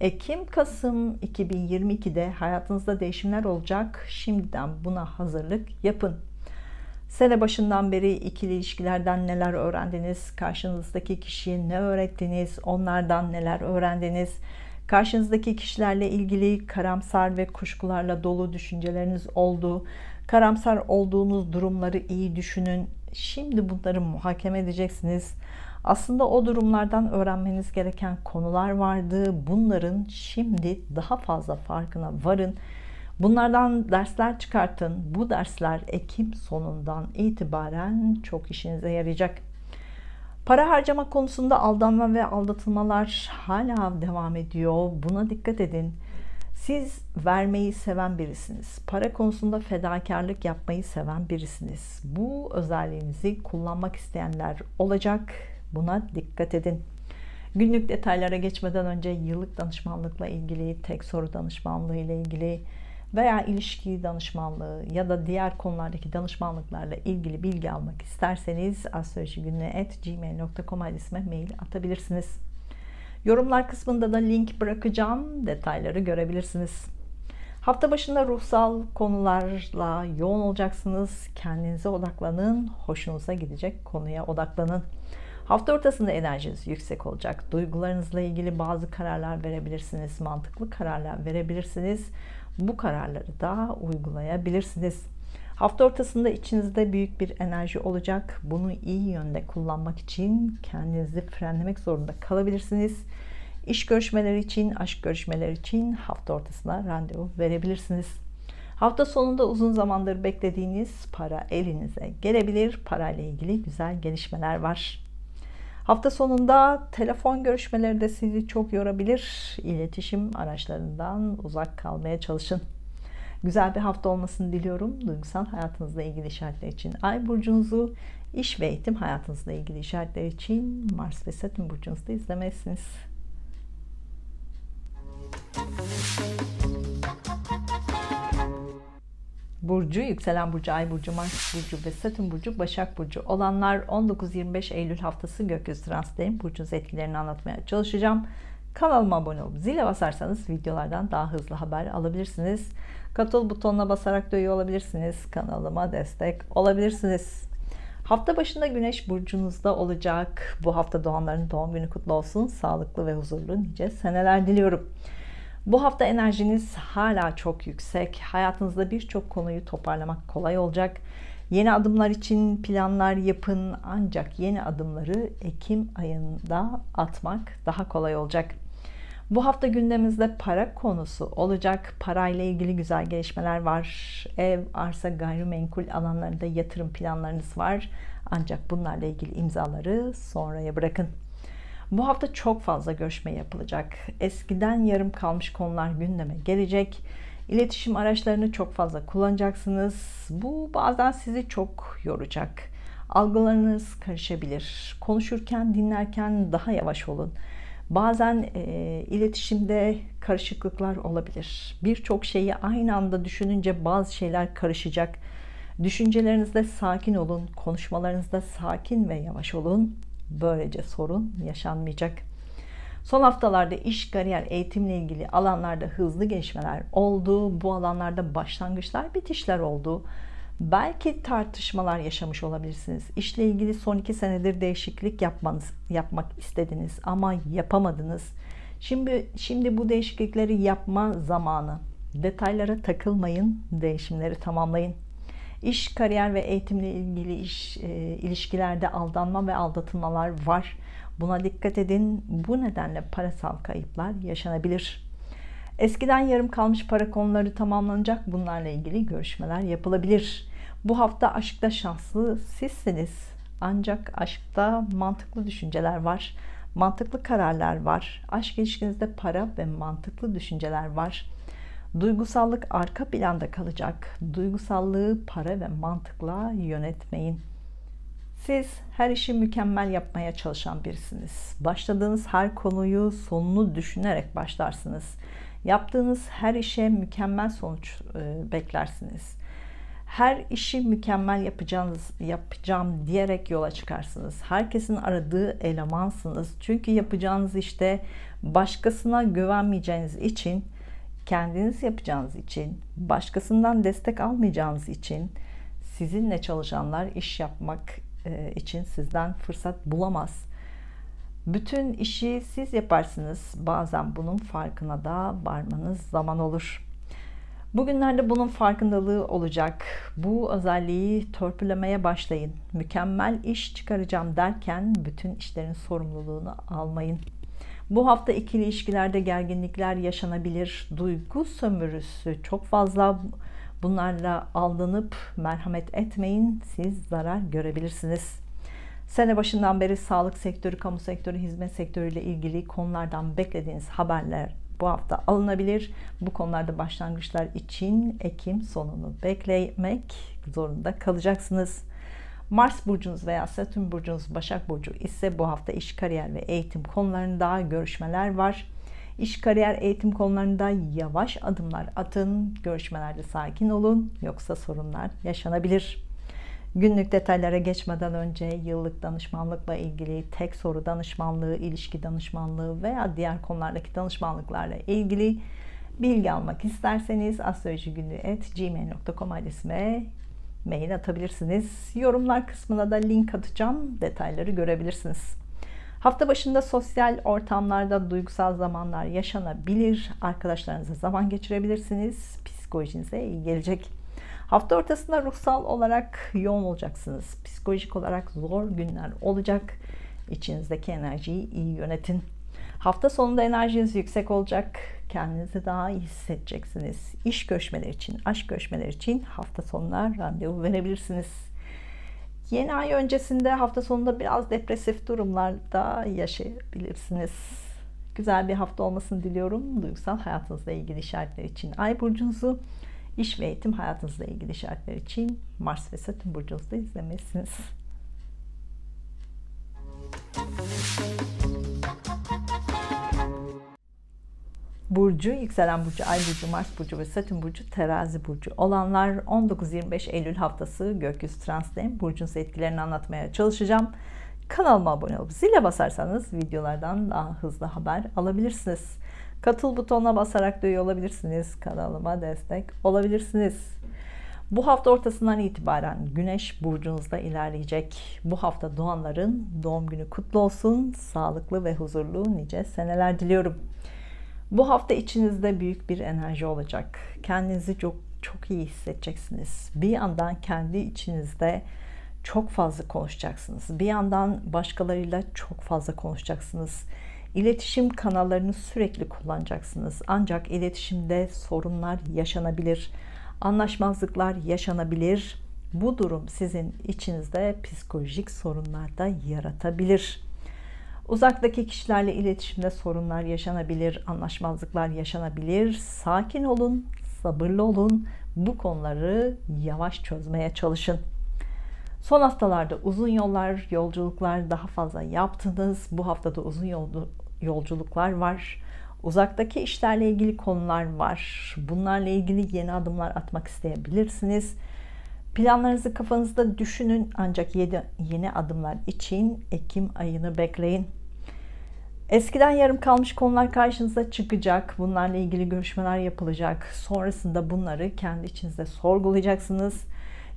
Ekim-Kasım 2022'de hayatınızda değişimler olacak. Şimdiden buna hazırlık yapın. Sene başından beri ikili ilişkilerden neler öğrendiniz? Karşınızdaki kişiye ne öğrettiniz? Onlardan neler öğrendiniz? Karşınızdaki kişilerle ilgili karamsar ve kuşkularla dolu düşünceleriniz oldu. Karamsar olduğunuz durumları iyi düşünün. Şimdi bunları muhakeme edeceksiniz. Aslında o durumlardan öğrenmeniz gereken konular vardı. Bunların şimdi daha fazla farkına varın. Bunlardan dersler çıkartın. Bu dersler Ekim sonundan itibaren çok işinize yarayacak. Para harcama konusunda aldanma ve aldatılmalar hala devam ediyor. Buna dikkat edin. Siz vermeyi seven birisiniz. Para konusunda fedakarlık yapmayı seven birisiniz. Bu özelliğinizi kullanmak isteyenler olacak. Buna dikkat edin. Günlük detaylara geçmeden önce yıllık danışmanlıkla ilgili, tek soru danışmanlığı ile ilgili veya ilişki danışmanlığı ya da diğer konulardaki danışmanlıklarla ilgili bilgi almak isterseniz astrolojigünlüğü@gmail.com adresime mail atabilirsiniz. Yorumlar kısmında da link bırakacağım. Detayları görebilirsiniz. Hafta başında ruhsal konularla yoğun olacaksınız. Kendinize odaklanın. Hoşunuza gidecek konuya odaklanın. Hafta ortasında enerjiniz yüksek olacak. Duygularınızla ilgili bazı kararlar verebilirsiniz. Mantıklı kararlar verebilirsiniz. Bu kararları da uygulayabilirsiniz. Hafta ortasında içinizde büyük bir enerji olacak. Bunu iyi yönde kullanmak için kendinizi frenlemek zorunda kalabilirsiniz. İş görüşmeleri için, aşk görüşmeleri için hafta ortasına randevu verebilirsiniz. Hafta sonunda uzun zamandır beklediğiniz para elinize gelebilir. Parayla ilgili güzel gelişmeler var. Hafta sonunda telefon görüşmeleri de sizi çok yorabilir. İletişim araçlarından uzak kalmaya çalışın. Güzel bir hafta olmasını diliyorum. Duygusal hayatınızla ilgili işaretler için Ay burcunuzu, iş ve eğitim hayatınızla ilgili işaretler için Mars ve Satürn burcunuzda izlemelisiniz. Burcu, yükselen burcu, ay burcu, Mars burcu ve Satürn burcu, Başak burcu olanlar 19-25 Eylül haftası gökyüzü transitlerinin burcunuz etkilerini anlatmaya çalışacağım. Kanalıma abone olup zile basarsanız videolardan daha hızlı haber alabilirsiniz. Katıl butonuna basarak da üye olabilirsiniz. Kanalıma destek olabilirsiniz. Hafta başında Güneş burcunuzda olacak. Bu hafta doğanların doğum günü kutlu olsun. Sağlıklı ve huzurlu nice seneler diliyorum. Bu hafta enerjiniz hala çok yüksek. Hayatınızda birçok konuyu toparlamak kolay olacak. Yeni adımlar için planlar yapın. Ancak yeni adımları Ekim ayında atmak daha kolay olacak. Bu hafta gündemimizde para konusu olacak. Parayla ilgili güzel gelişmeler var. Ev, arsa, gayrimenkul alanlarında yatırım planlarınız var. Ancak bunlarla ilgili imzaları sonraya bırakın. Bu hafta çok fazla görüşme yapılacak. Eskiden yarım kalmış konular gündeme gelecek. İletişim araçlarını çok fazla kullanacaksınız. Bu bazen sizi çok yoracak. Algılarınız karışabilir. Konuşurken, dinlerken daha yavaş olun. Bazen iletişimde karışıklıklar olabilir. Birçok şeyi aynı anda düşününce bazı şeyler karışacak. Düşüncelerinizde sakin olun. Konuşmalarınızda sakin ve yavaş olun. Böylece sorun yaşanmayacak. Son haftalarda iş, kariyer, eğitimle ilgili alanlarda hızlı gelişmeler oldu. Bu alanlarda başlangıçlar, bitişler oldu. Belki tartışmalar yaşamış olabilirsiniz. İşle ilgili son 2 senedir değişiklik yapmak istediniz ama yapamadınız. Şimdi bu değişiklikleri yapma zamanı. Detaylara takılmayın, değişimleri tamamlayın. İş, kariyer ve eğitimle ilgili ilişkilerde aldanma ve aldatılmalar var. Buna dikkat edin. Bu nedenle parasal kayıplar yaşanabilir. Eskiden yarım kalmış para konuları tamamlanacak. Bunlarla ilgili görüşmeler yapılabilir. Bu hafta aşkta şanslı sizsiniz. Ancak aşkta mantıklı düşünceler var. Mantıklı kararlar var. Aşk ilişkinizde para ve mantıklı düşünceler var. Duygusallık arka planda kalacak. Duygusallığı para ve mantıkla yönetmeyin. Siz her işi mükemmel yapmaya çalışan birisiniz. Başladığınız her konuyu sonunu düşünerek başlarsınız. Yaptığınız her işe mükemmel sonuç beklersiniz. Her işi mükemmel yapacağım diyerek yola çıkarsınız. Herkesin aradığı elemansınız. Çünkü yapacağınız işte başkasına güvenmeyeceğiniz için, kendiniz yapacağınız için, başkasından destek almayacağınız için sizinle çalışanlar iş yapmak için sizden fırsat bulamaz. Bütün işi siz yaparsınız. Bazen bunun farkına da varmanız zaman olur. Bugünlerde bunun farkındalığı olacak. Bu özelliği törpülemeye başlayın. Mükemmel iş çıkaracağım derken bütün işlerin sorumluluğunu almayın. Bu hafta ikili ilişkilerde gerginlikler yaşanabilir. Duygu sömürüsü çok fazla. Bunlarla aldanıp merhamet etmeyin. Siz zarar görebilirsiniz. Sene başından beri sağlık sektörü, kamu sektörü, hizmet sektörüyle ilgili konulardan beklediğiniz haberler bu hafta alınabilir. Bu konularda başlangıçlar için Ekim sonunu beklemek zorunda kalacaksınız. Mars burcunuz veya Satürn burcunuz Başak Burcu ise bu hafta iş, kariyer ve eğitim konularında görüşmeler var. İş, kariyer, eğitim konularında yavaş adımlar atın. Görüşmelerde sakin olun. Yoksa sorunlar yaşanabilir. Günlük detaylara geçmeden önce yıllık danışmanlıkla ilgili tek soru danışmanlığı, ilişki danışmanlığı veya diğer konulardaki danışmanlıklarla ilgili bilgi almak isterseniz astrolojigünlüğ@gmail.com adresime mail atabilirsiniz. Yorumlar kısmına da link atacağım. Detayları görebilirsiniz. Hafta başında sosyal ortamlarda duygusal zamanlar yaşanabilir. Arkadaşlarınızla zaman geçirebilirsiniz. Psikolojinize iyi gelecek. Hafta ortasında ruhsal olarak yoğun olacaksınız. Psikolojik olarak zor günler olacak. İçinizdeki enerjiyi iyi yönetin. Hafta sonunda enerjiniz yüksek olacak. Kendinizi daha iyi hissedeceksiniz. İş görüşmeleri için, aşk görüşmeleri için hafta sonuna randevu verebilirsiniz. Yeni ay öncesinde hafta sonunda biraz depresif durumlarda yaşayabilirsiniz. Güzel bir hafta olmasını diliyorum. Duygusal hayatınızla ilgili işaretler için Ay burcunuzu, iş ve eğitim hayatınızla ilgili işaretler için Mars ve Satürn burcunuzda izlemelisiniz. Burcu, yükselen burcu, ay burcu, Mars burcu ve Satürn burcu, terazi burcu olanlar 19-25 Eylül haftası gökyüzü transitlerinin burcunuz etkilerini anlatmaya çalışacağım. Kanalıma abone olup zile basarsanız videolardan daha hızlı haber alabilirsiniz. Katıl butonuna basarak da üye olabilirsiniz. Kanalıma destek olabilirsiniz. Bu hafta ortasından itibaren Güneş burcunuzda ilerleyecek. Bu hafta doğanların doğum günü kutlu olsun. Sağlıklı ve huzurlu nice seneler diliyorum. Bu hafta içinizde büyük bir enerji olacak. Kendinizi çok iyi hissedeceksiniz. Bir yandan kendi içinizde çok fazla konuşacaksınız. Bir yandan başkalarıyla çok fazla konuşacaksınız. İletişim kanallarını sürekli kullanacaksınız. Ancak iletişimde sorunlar yaşanabilir. Anlaşmazlıklar yaşanabilir. Bu durum sizin içinizde psikolojik sorunlar da yaratabilir. Uzaktaki kişilerle iletişimde sorunlar yaşanabilir, anlaşmazlıklar yaşanabilir. Sakin olun, sabırlı olun. Bu konuları yavaş çözmeye çalışın. Son haftalarda uzun yolculuklar daha fazla yaptınız. Bu haftada uzun yolculuklar var. Uzaktaki işlerle ilgili konular var. Bunlarla ilgili yeni adımlar atmak isteyebilirsiniz. Planlarınızı kafanızda düşünün ancak yeni adımlar için Ekim ayını bekleyin. Eskiden yarım kalmış konular karşınıza çıkacak. Bunlarla ilgili görüşmeler yapılacak. Sonrasında bunları kendi içinizde sorgulayacaksınız.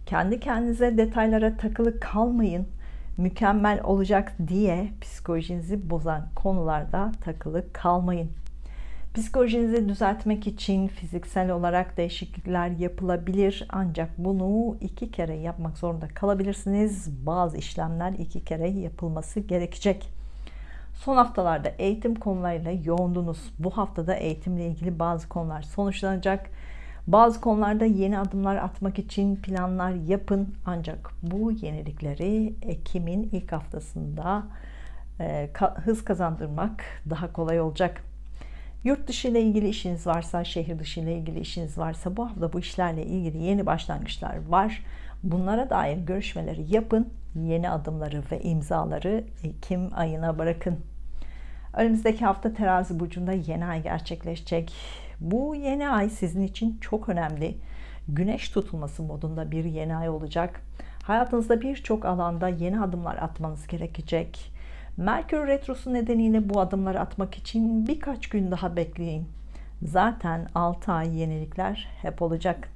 Kendi kendinize detaylara takılı kalmayın. Mükemmel olacak diye psikolojinizi bozan konularda takılı kalmayın. Psikolojinizi düzeltmek için fiziksel olarak değişiklikler yapılabilir. Ancak bunu 2 kere yapmak zorunda kalabilirsiniz. Bazı işlemler 2 kere yapılması gerekecek. Son haftalarda eğitim konularıyla yoğundunuz. Bu haftada eğitimle ilgili bazı konular sonuçlanacak. Bazı konularda yeni adımlar atmak için planlar yapın. Ancak bu yenilikleri Ekim'in ilk haftasında hız kazandırmak daha kolay olacak. Yurt dışı ile ilgili işiniz varsa, şehir dışı ile ilgili işiniz varsa bu hafta bu işlerle ilgili yeni başlangıçlar var. Bunlara dair görüşmeleri yapın. Yeni adımları ve imzaları Ekim ayına bırakın. Önümüzdeki hafta Terazi burcunda yeni ay gerçekleşecek. Bu yeni ay sizin için çok önemli. Güneş tutulması modunda bir yeni ay olacak. Hayatınızda birçok alanda yeni adımlar atmanız gerekecek. Merkür Retrosu nedeniyle bu adımları atmak için birkaç gün daha bekleyin. Zaten 6 ay yenilikler hep olacak.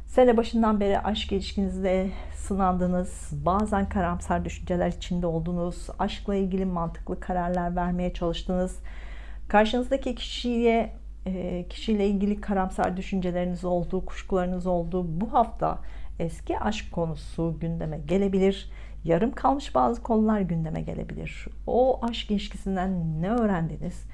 Sene başından beri aşk ilişkinizde sınandınız, bazen karamsar düşünceler içinde oldunuz, aşkla ilgili mantıklı kararlar vermeye çalıştınız. Karşınızdaki kişiyle ilgili karamsar düşünceleriniz oldu, kuşkularınız oldu. Bu hafta eski aşk konusu gündeme gelebilir. Yarım kalmış bazı konular gündeme gelebilir. O aşk ilişkisinden ne öğrendiniz?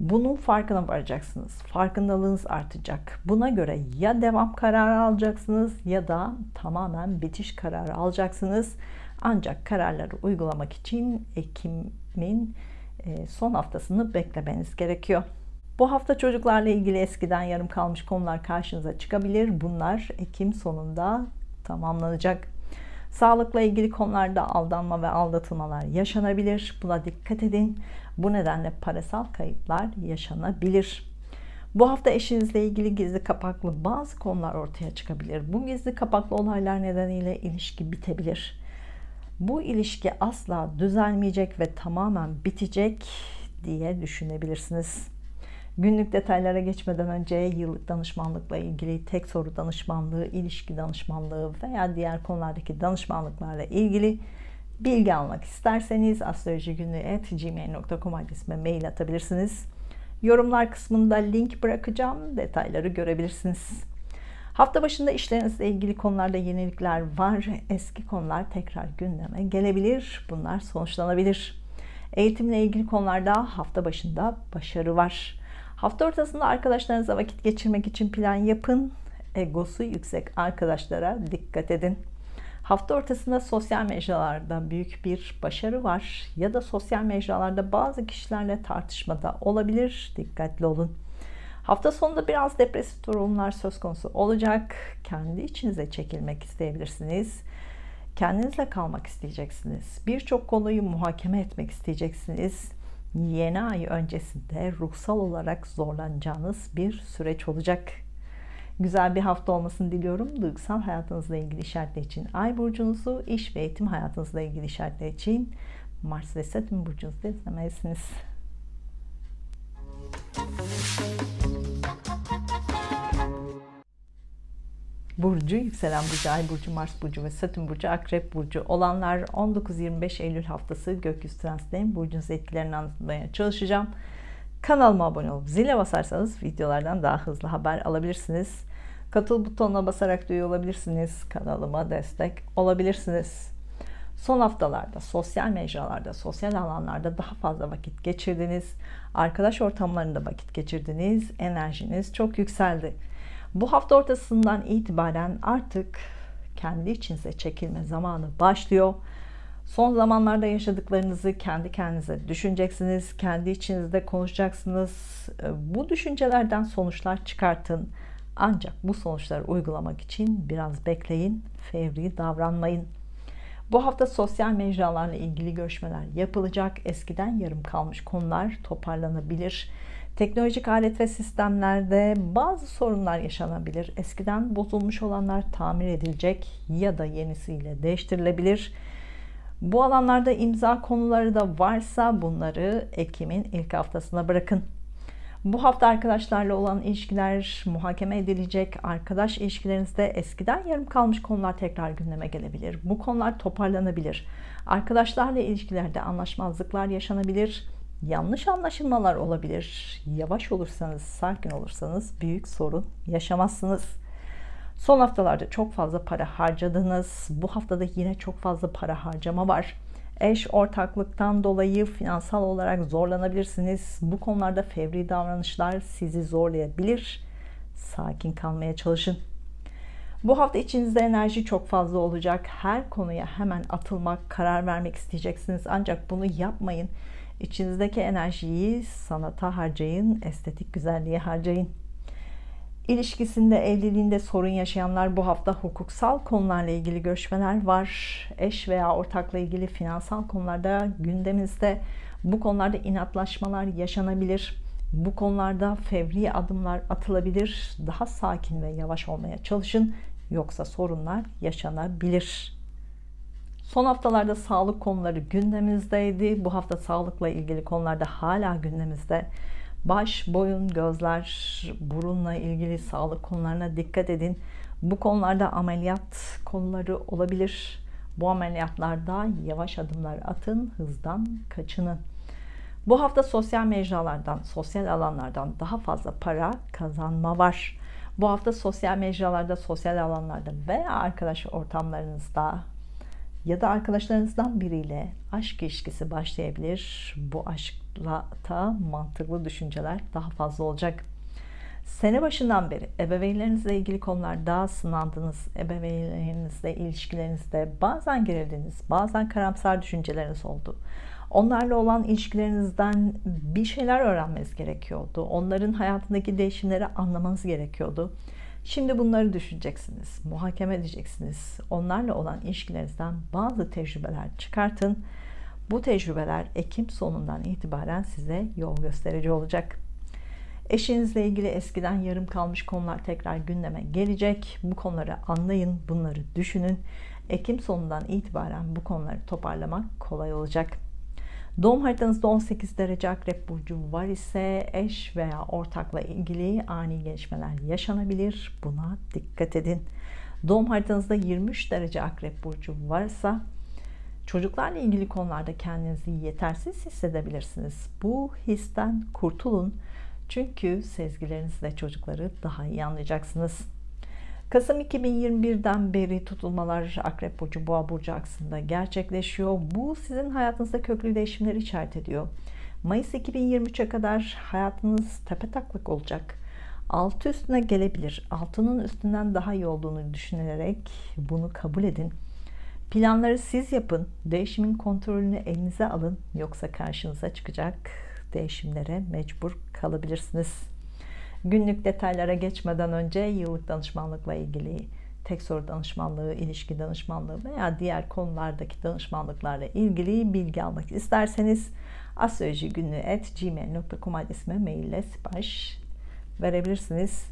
Bunun farkına varacaksınız. Farkındalığınız artacak. Buna göre ya devam kararı alacaksınız ya da tamamen bitiş kararı alacaksınız. Ancak kararları uygulamak için Ekim'in son haftasını beklemeniz gerekiyor. Bu hafta çocuklarla ilgili eskiden yarım kalmış konular karşınıza çıkabilir. Bunlar Ekim sonunda tamamlanacak. Sağlıkla ilgili konularda aldanma ve aldatılmalar yaşanabilir. Buna dikkat edin. Bu nedenle parasal kayıplar yaşanabilir. Bu hafta eşinizle ilgili gizli kapaklı bazı konular ortaya çıkabilir. Bu gizli kapaklı olaylar nedeniyle ilişki bitebilir. Bu ilişki asla düzelmeyecek ve tamamen bitecek diye düşünebilirsiniz. Günlük detaylara geçmeden önce yıllık danışmanlıkla ilgili tek soru danışmanlığı, ilişki danışmanlığı veya diğer konulardaki danışmanlıklarla ilgili bilgi almak isterseniz astrolojigünlüğü@gmail.com adresime mail atabilirsiniz. Yorumlar kısmında link bırakacağım. Detayları görebilirsiniz. Hafta başında işlerinizle ilgili konularda yenilikler var. Eski konular tekrar gündeme gelebilir. Bunlar sonuçlanabilir. Eğitimle ilgili konularda hafta başında başarı var. Hafta ortasında arkadaşlarınızla vakit geçirmek için plan yapın. Egosu yüksek arkadaşlara dikkat edin. Hafta ortasında sosyal mecralarda büyük bir başarı var ya da sosyal mecralarda bazı kişilerle tartışmada olabilir. Dikkatli olun. Hafta sonunda biraz depresif durumlar söz konusu olacak. Kendi içinize çekilmek isteyebilirsiniz. Kendinizle kalmak isteyeceksiniz. Birçok konuyu muhakeme etmek isteyeceksiniz. Yeni ay öncesinde ruhsal olarak zorlanacağınız bir süreç olacak. Güzel bir hafta olmasını diliyorum. Duygusal hayatınızla ilgili işaretler için Ay burcunuzu, iş ve eğitim hayatınızla ilgili işaretler için Mars ve Satürn burcunuzu izlemelisiniz. Burcu, yükselen burcu, Ay burcu, Mars burcu ve Satürn burcu, Akrep burcu olanlar 19-25 Eylül haftası gökyüzü transitlerinin burcunuz etkilerini anlatmaya çalışacağım. Kanalıma abone olup zile basarsanız videolardan daha hızlı haber alabilirsiniz. Katıl butonuna basarak üye olabilirsiniz. Kanalıma destek olabilirsiniz. Son haftalarda sosyal mecralarda, sosyal alanlarda daha fazla vakit geçirdiniz. Arkadaş ortamlarında vakit geçirdiniz. Enerjiniz çok yükseldi. Bu hafta ortasından itibaren artık kendi içinize çekilme zamanı başlıyor. Son zamanlarda yaşadıklarınızı kendi kendinize düşüneceksiniz. Kendi içinizde konuşacaksınız. Bu düşüncelerden sonuçlar çıkartın. Ancak bu sonuçları uygulamak için biraz bekleyin. Fevri davranmayın. Bu hafta sosyal mecralarla ilgili görüşmeler yapılacak. Eskiden yarım kalmış konular toparlanabilir. Teknolojik alet ve sistemlerde bazı sorunlar yaşanabilir. Eskiden bozulmuş olanlar tamir edilecek ya da yenisiyle değiştirilebilir. Bu alanlarda imza konuları da varsa bunları Ekim'in ilk haftasına bırakın. Bu hafta arkadaşlarla olan ilişkiler muhakeme edilecek. Arkadaş ilişkilerinizde eskiden yarım kalmış konular tekrar gündeme gelebilir. Bu konular toparlanabilir. Arkadaşlarla ilişkilerde anlaşmazlıklar yaşanabilir. Yanlış anlaşılmalar olabilir. Yavaş olursanız, sakin olursanız büyük sorun yaşamazsınız. Son haftalarda çok fazla para harcadınız. Bu haftada yine çok fazla para harcama var. Eş ortaklıktan dolayı finansal olarak zorlanabilirsiniz. Bu konularda fevri davranışlar sizi zorlayabilir. Sakin kalmaya çalışın. Bu hafta içinizde enerji çok fazla olacak. Her konuya hemen atılmak, karar vermek isteyeceksiniz. Ancak bunu yapmayın. İçinizdeki enerjiyi sanata harcayın, estetik güzelliğe harcayın. İlişkisinde, evliliğinde sorun yaşayanlar, bu hafta hukuksal konularla ilgili görüşmeler var. Eş veya ortakla ilgili finansal konularda gündeminizde, bu konularda inatlaşmalar yaşanabilir. Bu konularda fevri adımlar atılabilir. Daha sakin ve yavaş olmaya çalışın. Yoksa sorunlar yaşanabilir. Son haftalarda sağlık konuları gündemimizdeydi. Bu hafta sağlıkla ilgili konularda hala gündemimizde. Baş, boyun, gözler, burunla ilgili sağlık konularına dikkat edin. Bu konularda ameliyat konuları olabilir. Bu ameliyatlarda yavaş adımlar atın, hızdan kaçının. Bu hafta sosyal mecralardan, sosyal alanlardan daha fazla para kazanma var. Bu hafta sosyal mecralarda, sosyal alanlarda veya arkadaş ortamlarınızda ya da arkadaşlarınızdan biriyle aşk ilişkisi başlayabilir. Bu aşkla da mantıklı düşünceler daha fazla olacak. Sene başından beri ebeveynlerinizle ilgili konularda sınandınız. Ebeveynlerinizle ilişkilerinizde bazen gerildiniz, bazen karamsar düşünceleriniz oldu. Onlarla olan ilişkilerinizden bir şeyler öğrenmeniz gerekiyordu. Onların hayatındaki değişimleri anlamanız gerekiyordu. Şimdi bunları düşüneceksiniz, muhakeme edeceksiniz. Onlarla olan ilişkilerinizden bazı tecrübeler çıkartın. Bu tecrübeler Ekim sonundan itibaren size yol gösterici olacak. Eşinizle ilgili eskiden yarım kalmış konular tekrar gündeme gelecek. Bu konuları anlayın, bunları düşünün. Ekim sonundan itibaren bu konuları toparlamak kolay olacak. Doğum haritanızda 18 derece Akrep Burcu var ise eş veya ortakla ilgili ani gelişmeler yaşanabilir. Buna dikkat edin. Doğum haritanızda 23 derece Akrep Burcu varsa çocuklarla ilgili konularda kendinizi yetersiz hissedebilirsiniz. Bu histen kurtulun. Çünkü sezgilerinizle çocukları daha iyi anlayacaksınız. Kasım 2021'den beri tutulmalar Akrep Burcu, Boğa Burcu aksında gerçekleşiyor. Bu sizin hayatınızda köklü değişimleri işaret ediyor. Mayıs 2023'e kadar hayatınız tepetaklak olacak. Altı üstüne gelebilir. Altının üstünden daha iyi olduğunu düşünerek bunu kabul edin. Planları siz yapın. Değişimin kontrolünü elinize alın. Yoksa karşınıza çıkacak değişimlere mecbur kalabilirsiniz. Günlük detaylara geçmeden önce yıllık danışmanlıkla ilgili tek soru danışmanlığı, ilişki danışmanlığı veya diğer konulardaki danışmanlıklarla ilgili bilgi almak isterseniz astrolojigünlüğü@gmail.com adresime maille sipariş verebilirsiniz.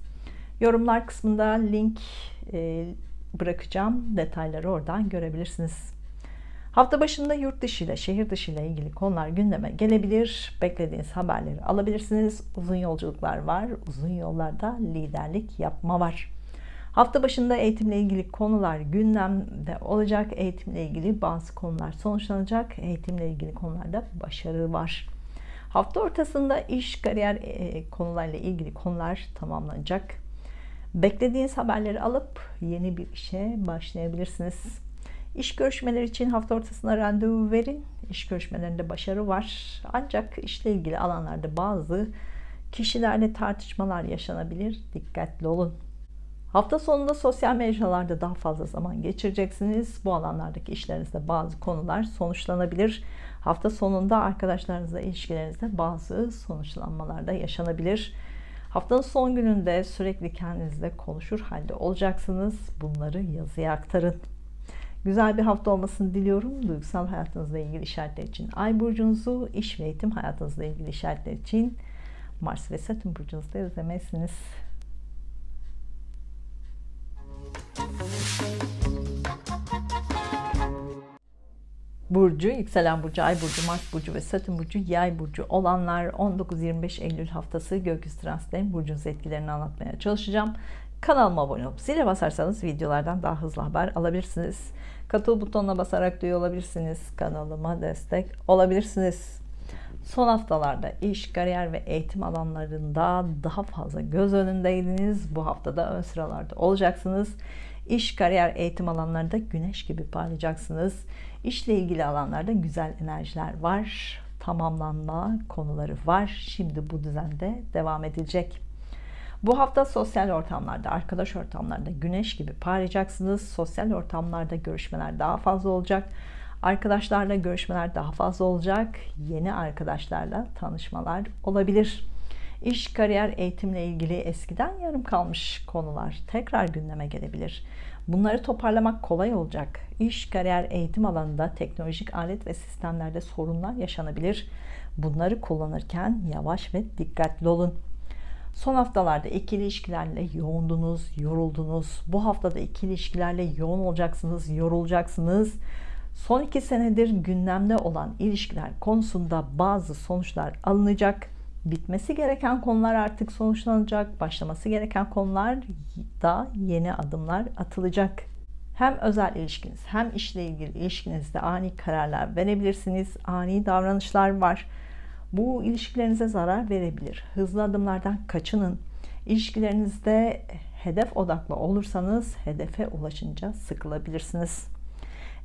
Yorumlar kısmında link bırakacağım. Detayları oradan görebilirsiniz. Hafta başında yurt dışı ile şehir dışı ile ilgili konular gündeme gelebilir. Beklediğiniz haberleri alabilirsiniz. Uzun yolculuklar var. Uzun yollarda liderlik yapma var. Hafta başında eğitimle ilgili konular gündemde olacak. Eğitimle ilgili bazı konular sonuçlanacak. Eğitimle ilgili konularda başarı var. Hafta ortasında iş, kariyer konularıyla ilgili konular tamamlanacak. Beklediğiniz haberleri alıp yeni bir işe başlayabilirsiniz. İş görüşmeleri için hafta ortasında randevu verin. İş görüşmelerinde başarı var. Ancak işle ilgili alanlarda bazı kişilerle tartışmalar yaşanabilir. Dikkatli olun. Hafta sonunda sosyal mecralarda daha fazla zaman geçireceksiniz. Bu alanlardaki işlerinizde bazı konular sonuçlanabilir. Hafta sonunda arkadaşlarınızla ilişkilerinizde bazı sonuçlanmalar da yaşanabilir. Haftanın son gününde sürekli kendinizle konuşur halde olacaksınız. Bunları yazıya aktarın. Güzel bir hafta olmasını diliyorum. Duygusal hayatınızla ilgili işaretler için Ay burcunuzu, iş ve eğitim hayatınızla ilgili işaretler için Mars ve Satürn burcunuzda izlemezsiniz. Burcu, yükselen burcu, ay burcu, Mars burcu ve Satürn burcu, yay burcu olanlar 19-25 Eylül haftası gökyüzü transitlerin burcunuz etkilerini anlatmaya çalışacağım. Kanalıma abone olup zile basarsanız videolardan daha hızlı haber alabilirsiniz. Katıl butonuna basarak üye olabilirsiniz. Kanalıma destek olabilirsiniz. Son haftalarda iş, kariyer ve eğitim alanlarında daha fazla göz önündeydiniz. Bu haftada ön sıralarda olacaksınız. İş, kariyer, eğitim alanlarında güneş gibi parlayacaksınız. İşle ilgili alanlarda güzel enerjiler var. Tamamlanma konuları var. Şimdi bu düzende devam edilecek. Bu hafta sosyal ortamlarda, arkadaş ortamlarda güneş gibi parlayacaksınız. Sosyal ortamlarda görüşmeler daha fazla olacak. Arkadaşlarla görüşmeler daha fazla olacak. Yeni arkadaşlarla tanışmalar olabilir. İş, kariyer, eğitimle ilgili eskiden yarım kalmış konular tekrar gündeme gelebilir. Bunları toparlamak kolay olacak. İş, kariyer, eğitim alanında teknolojik alet ve sistemlerde sorunlar yaşanabilir. Bunları kullanırken yavaş ve dikkatli olun. Son haftalarda ikili ilişkilerle yoğundunuz, yoruldunuz. Bu haftada ikili ilişkilerle yoğun olacaksınız, yorulacaksınız. Son 2 senedir gündemde olan ilişkiler konusunda bazı sonuçlar alınacak. Bitmesi gereken konular artık sonuçlanacak. Başlaması gereken konular da yeni adımlar atılacak. Hem özel ilişkiniz hem işle ilgili ilişkinizde ani kararlar verebilirsiniz. Ani davranışlar var. Bu ilişkilerinize zarar verebilir. Hızlı adımlardan kaçının. İlişkilerinizde hedef odaklı olursanız hedefe ulaşınca sıkılabilirsiniz.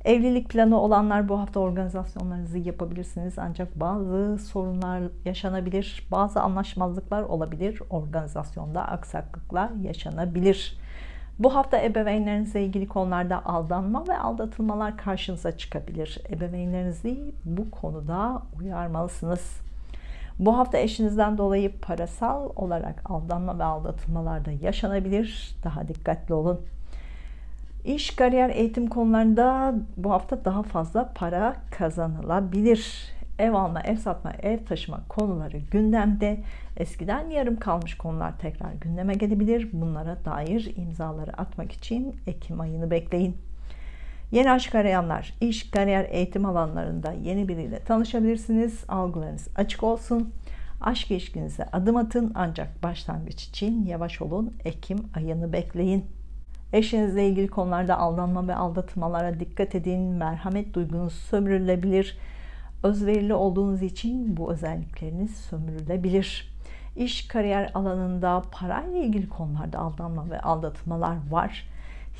Evlilik planı olanlar bu hafta organizasyonlarınızı yapabilirsiniz. Ancak bazı sorunlar yaşanabilir. Bazı anlaşmazlıklar olabilir. Organizasyonda aksaklıklar yaşanabilir. Bu hafta ebeveynlerinizle ilgili konularda aldanma ve aldatılmalar karşınıza çıkabilir. Ebeveynlerinizi bu konuda uyarmalısınız. Bu hafta eşinizden dolayı parasal olarak aldanma ve aldatılmalar da yaşanabilir. Daha dikkatli olun. İş, kariyer, eğitim konularında bu hafta daha fazla para kazanılabilir. Ev alma, ev satma, ev taşıma konuları gündemde. Eskiden yarım kalmış konular tekrar gündeme gelebilir. Bunlara dair imzaları atmak için Ekim ayını bekleyin. Yeni aşk arayanlar, iş, kariyer, eğitim alanlarında yeni biriyle tanışabilirsiniz. Algılarınız açık olsun. Aşk ilişkinize adım atın ancak başlangıç için yavaş olun. Ekim ayını bekleyin. Eşinizle ilgili konularda aldanma ve aldatılmalara dikkat edin. Merhamet duygunuz sömürülebilir. Özverili olduğunuz için bu özellikleriniz sömürülebilir. İş, kariyer alanında parayla ilgili konularda aldanma ve aldatılmalar var.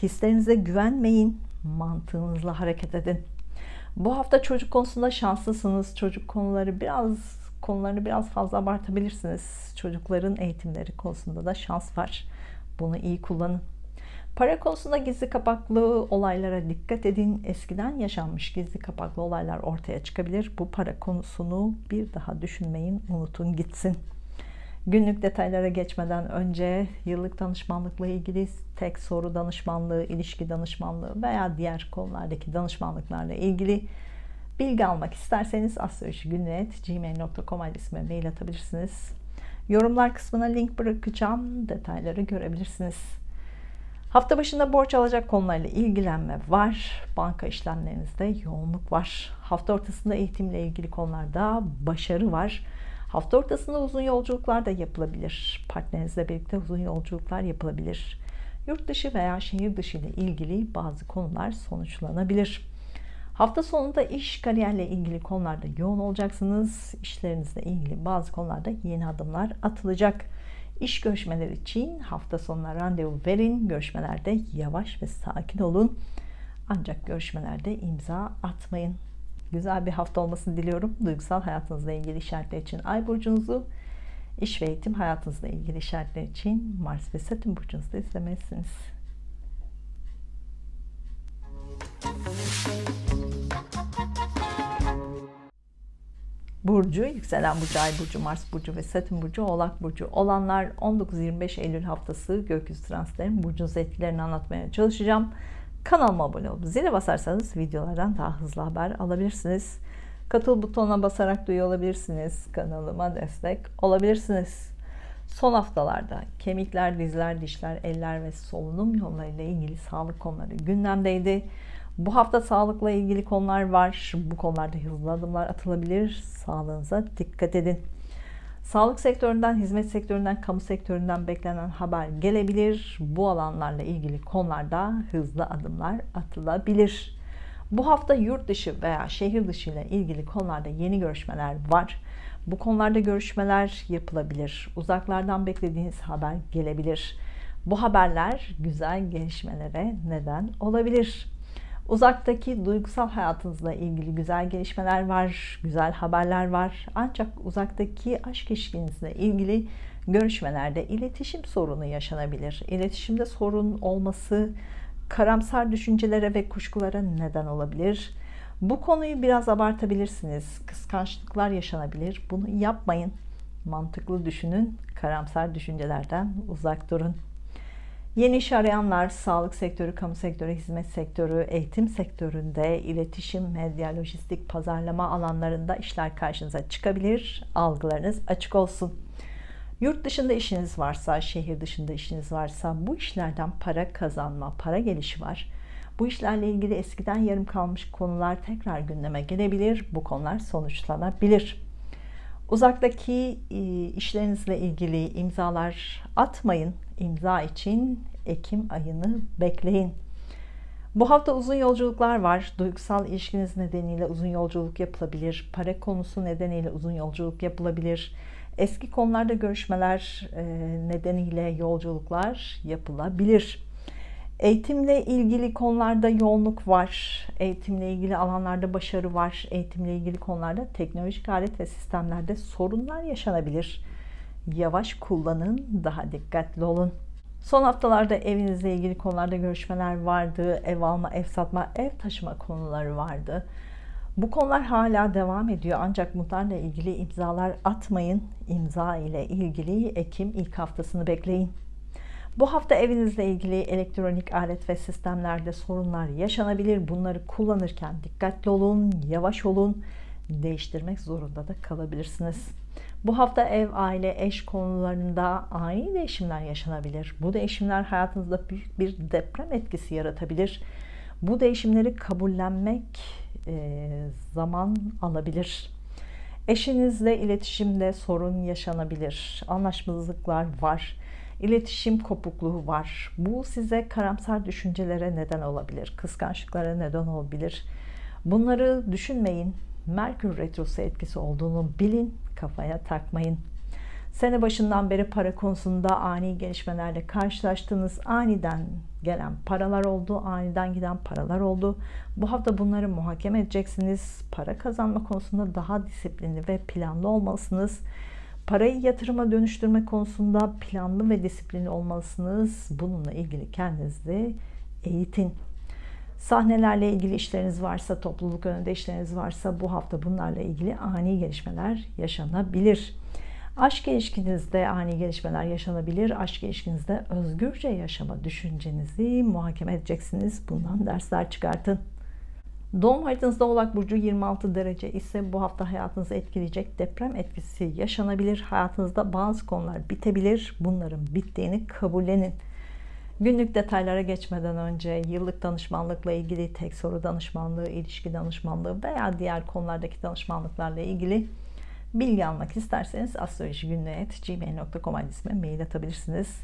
Hislerinize güvenmeyin. Mantığınızla hareket edin. Bu hafta çocuk konusunda şanslısınız. Çocuk konularını biraz fazla abartabilirsiniz. Çocukların eğitimleri konusunda da şans var. Bunu iyi kullanın. Para konusunda gizli kapaklı olaylara dikkat edin. Eskiden yaşanmış gizli kapaklı olaylar ortaya çıkabilir. Bu para konusunu bir daha düşünmeyin, unutun gitsin. Günlük detaylara geçmeden önce yıllık danışmanlıkla ilgili tek soru danışmanlığı, ilişki danışmanlığı veya diğer konulardaki danışmanlıklarla ilgili bilgi almak isterseniz astrolojigünlüğü@gmail.com adresime mail atabilirsiniz. Yorumlar kısmına link bırakacağım. Detayları görebilirsiniz. Hafta başında borç alacak konularla ilgilenme var. Banka işlemlerinizde yoğunluk var. Hafta ortasında eğitimle ilgili konularda başarı var. Hafta ortasında uzun yolculuklar da yapılabilir. Partnerinizle birlikte uzun yolculuklar yapılabilir. Yurt dışı veya şehir dışı ile ilgili bazı konular sonuçlanabilir. Hafta sonunda iş, kariyerle ilgili konularda yoğun olacaksınız. İşlerinizle ilgili bazı konularda yeni adımlar atılacak. İş görüşmeleri için hafta sonuna randevu verin. Görüşmelerde yavaş ve sakin olun. Ancak görüşmelerde imza atmayın. Güzel bir hafta olmasını diliyorum. Duygusal hayatınızla ilgili işaretler için Ay burcunuzu, iş ve eğitim hayatınızla ilgili işaretler için Mars ve Satürn burcunuzu da izlemelisiniz. Burcu, yükselen burcu, Ay burcu, Mars burcu ve Satürn burcu, Oğlak burcu olanlar 19-25 Eylül haftası gökyüzü transitlerin burcunuz etkilerini anlatmaya çalışacağım. Kanalıma abone olup zile basarsanız videolardan daha hızlı haber alabilirsiniz. Katıl butonuna basarak duyuyor olabilirsiniz. Kanalıma destek olabilirsiniz. Son haftalarda kemikler, dizler, dişler, eller ve solunum yollarıyla ilgili sağlık konuları gündemdeydi. Bu hafta sağlıkla ilgili konular var. Bu konularda hızlı adımlar atılabilir. Sağlığınıza dikkat edin. Sağlık sektöründen, hizmet sektöründen, kamu sektöründen beklenen haber gelebilir. Bu alanlarla ilgili konularda hızlı adımlar atılabilir. Bu hafta yurt dışı veya şehir dışı ile ilgili konularda yeni görüşmeler var. Bu konularda görüşmeler yapılabilir. Uzaklardan beklediğiniz haber gelebilir. Bu haberler güzel gelişmelere neden olabilir. Uzaktaki duygusal hayatınızla ilgili güzel gelişmeler var, güzel haberler var. Ancak uzaktaki aşk ilişkinizle ilgili görüşmelerde iletişim sorunu yaşanabilir. İletişimde sorun olması karamsar düşüncelere ve kuşkulara neden olabilir. Bu konuyu biraz abartabilirsiniz. Kıskançlıklar yaşanabilir. Bunu yapmayın. Mantıklı düşünün. Karamsar düşüncelerden uzak durun. Yeni iş arayanlar, sağlık sektörü, kamu sektörü, hizmet sektörü, eğitim sektöründe, iletişim, medya, lojistik, pazarlama alanlarında işler karşınıza çıkabilir. Algılarınız açık olsun. Yurt dışında işiniz varsa, şehir dışında işiniz varsa bu işlerden para kazanma, para gelişi var. Bu işlerle ilgili eskiden yarım kalmış konular tekrar gündeme gelebilir. Bu konular sonuçlanabilir. Uzaktaki işlerinizle ilgili imzalar atmayın. İmza için Ekim ayını bekleyin. Bu hafta uzun yolculuklar var. Duygusal ilişkiniz nedeniyle uzun yolculuk yapılabilir. Para konusu nedeniyle uzun yolculuk yapılabilir. Eski konularda görüşmeler nedeniyle yolculuklar yapılabilir. Eğitimle ilgili konularda yoğunluk var. Eğitimle ilgili alanlarda başarı var. Eğitimle ilgili konularda teknolojik alet ve sistemlerde sorunlar yaşanabilir. Yavaş kullanın, daha dikkatli olun. Son haftalarda evinizle ilgili konularda görüşmeler vardı. Ev alma, ev satma, ev taşıma konuları vardı. Bu konular hala devam ediyor ancak bunlarla ilgili imzalar atmayın. İmza ile ilgili Ekim ilk haftasını bekleyin. Bu hafta evinizle ilgili elektronik alet ve sistemlerde sorunlar yaşanabilir. Bunları kullanırken dikkatli olun, yavaş olun. Değiştirmek zorunda da kalabilirsiniz. Bu hafta ev, aile, eş konularında ani değişimler yaşanabilir. Bu değişimler hayatınızda büyük bir deprem etkisi yaratabilir. Bu değişimleri kabullenmek zaman alabilir. Eşinizle iletişimde sorun yaşanabilir. Anlaşmazlıklar var. İletişim kopukluğu var. Bu size karamsar düşüncelere neden olabilir. Kıskançlıklara neden olabilir. Bunları düşünmeyin. Merkür Retrosu etkisi olduğunu bilin. Kafaya takmayın. Sene başından beri para konusunda ani gelişmelerle karşılaştığınız, aniden gelen paralar oldu, aniden giden paralar oldu. Bu hafta bunları muhakeme edeceksiniz. Para kazanma konusunda daha disiplinli ve planlı olmalısınız. Parayı yatırıma dönüştürme konusunda planlı ve disiplinli olmalısınız. Bununla ilgili kendinizi eğitin. Sahnelerle ilgili işleriniz varsa, topluluk önünde işleriniz varsa bu hafta bunlarla ilgili ani gelişmeler yaşanabilir. Aşk ilişkinizde ani gelişmeler yaşanabilir. Aşk ilişkinizde özgürce yaşama düşüncenizi muhakeme edeceksiniz. Bundan dersler çıkartın. Doğum haritanızda Oğlak Burcu 26 derece ise bu hafta hayatınızı etkileyecek deprem etkisi yaşanabilir. Hayatınızda bazı konular bitebilir. Bunların bittiğini kabullenin. Günlük detaylara geçmeden önce yıllık danışmanlıkla ilgili, tek soru danışmanlığı, ilişki danışmanlığı veya diğer konulardaki danışmanlıklarla ilgili bilgi almak isterseniz astrolojigünlüğü@gmail.com adresime mail atabilirsiniz.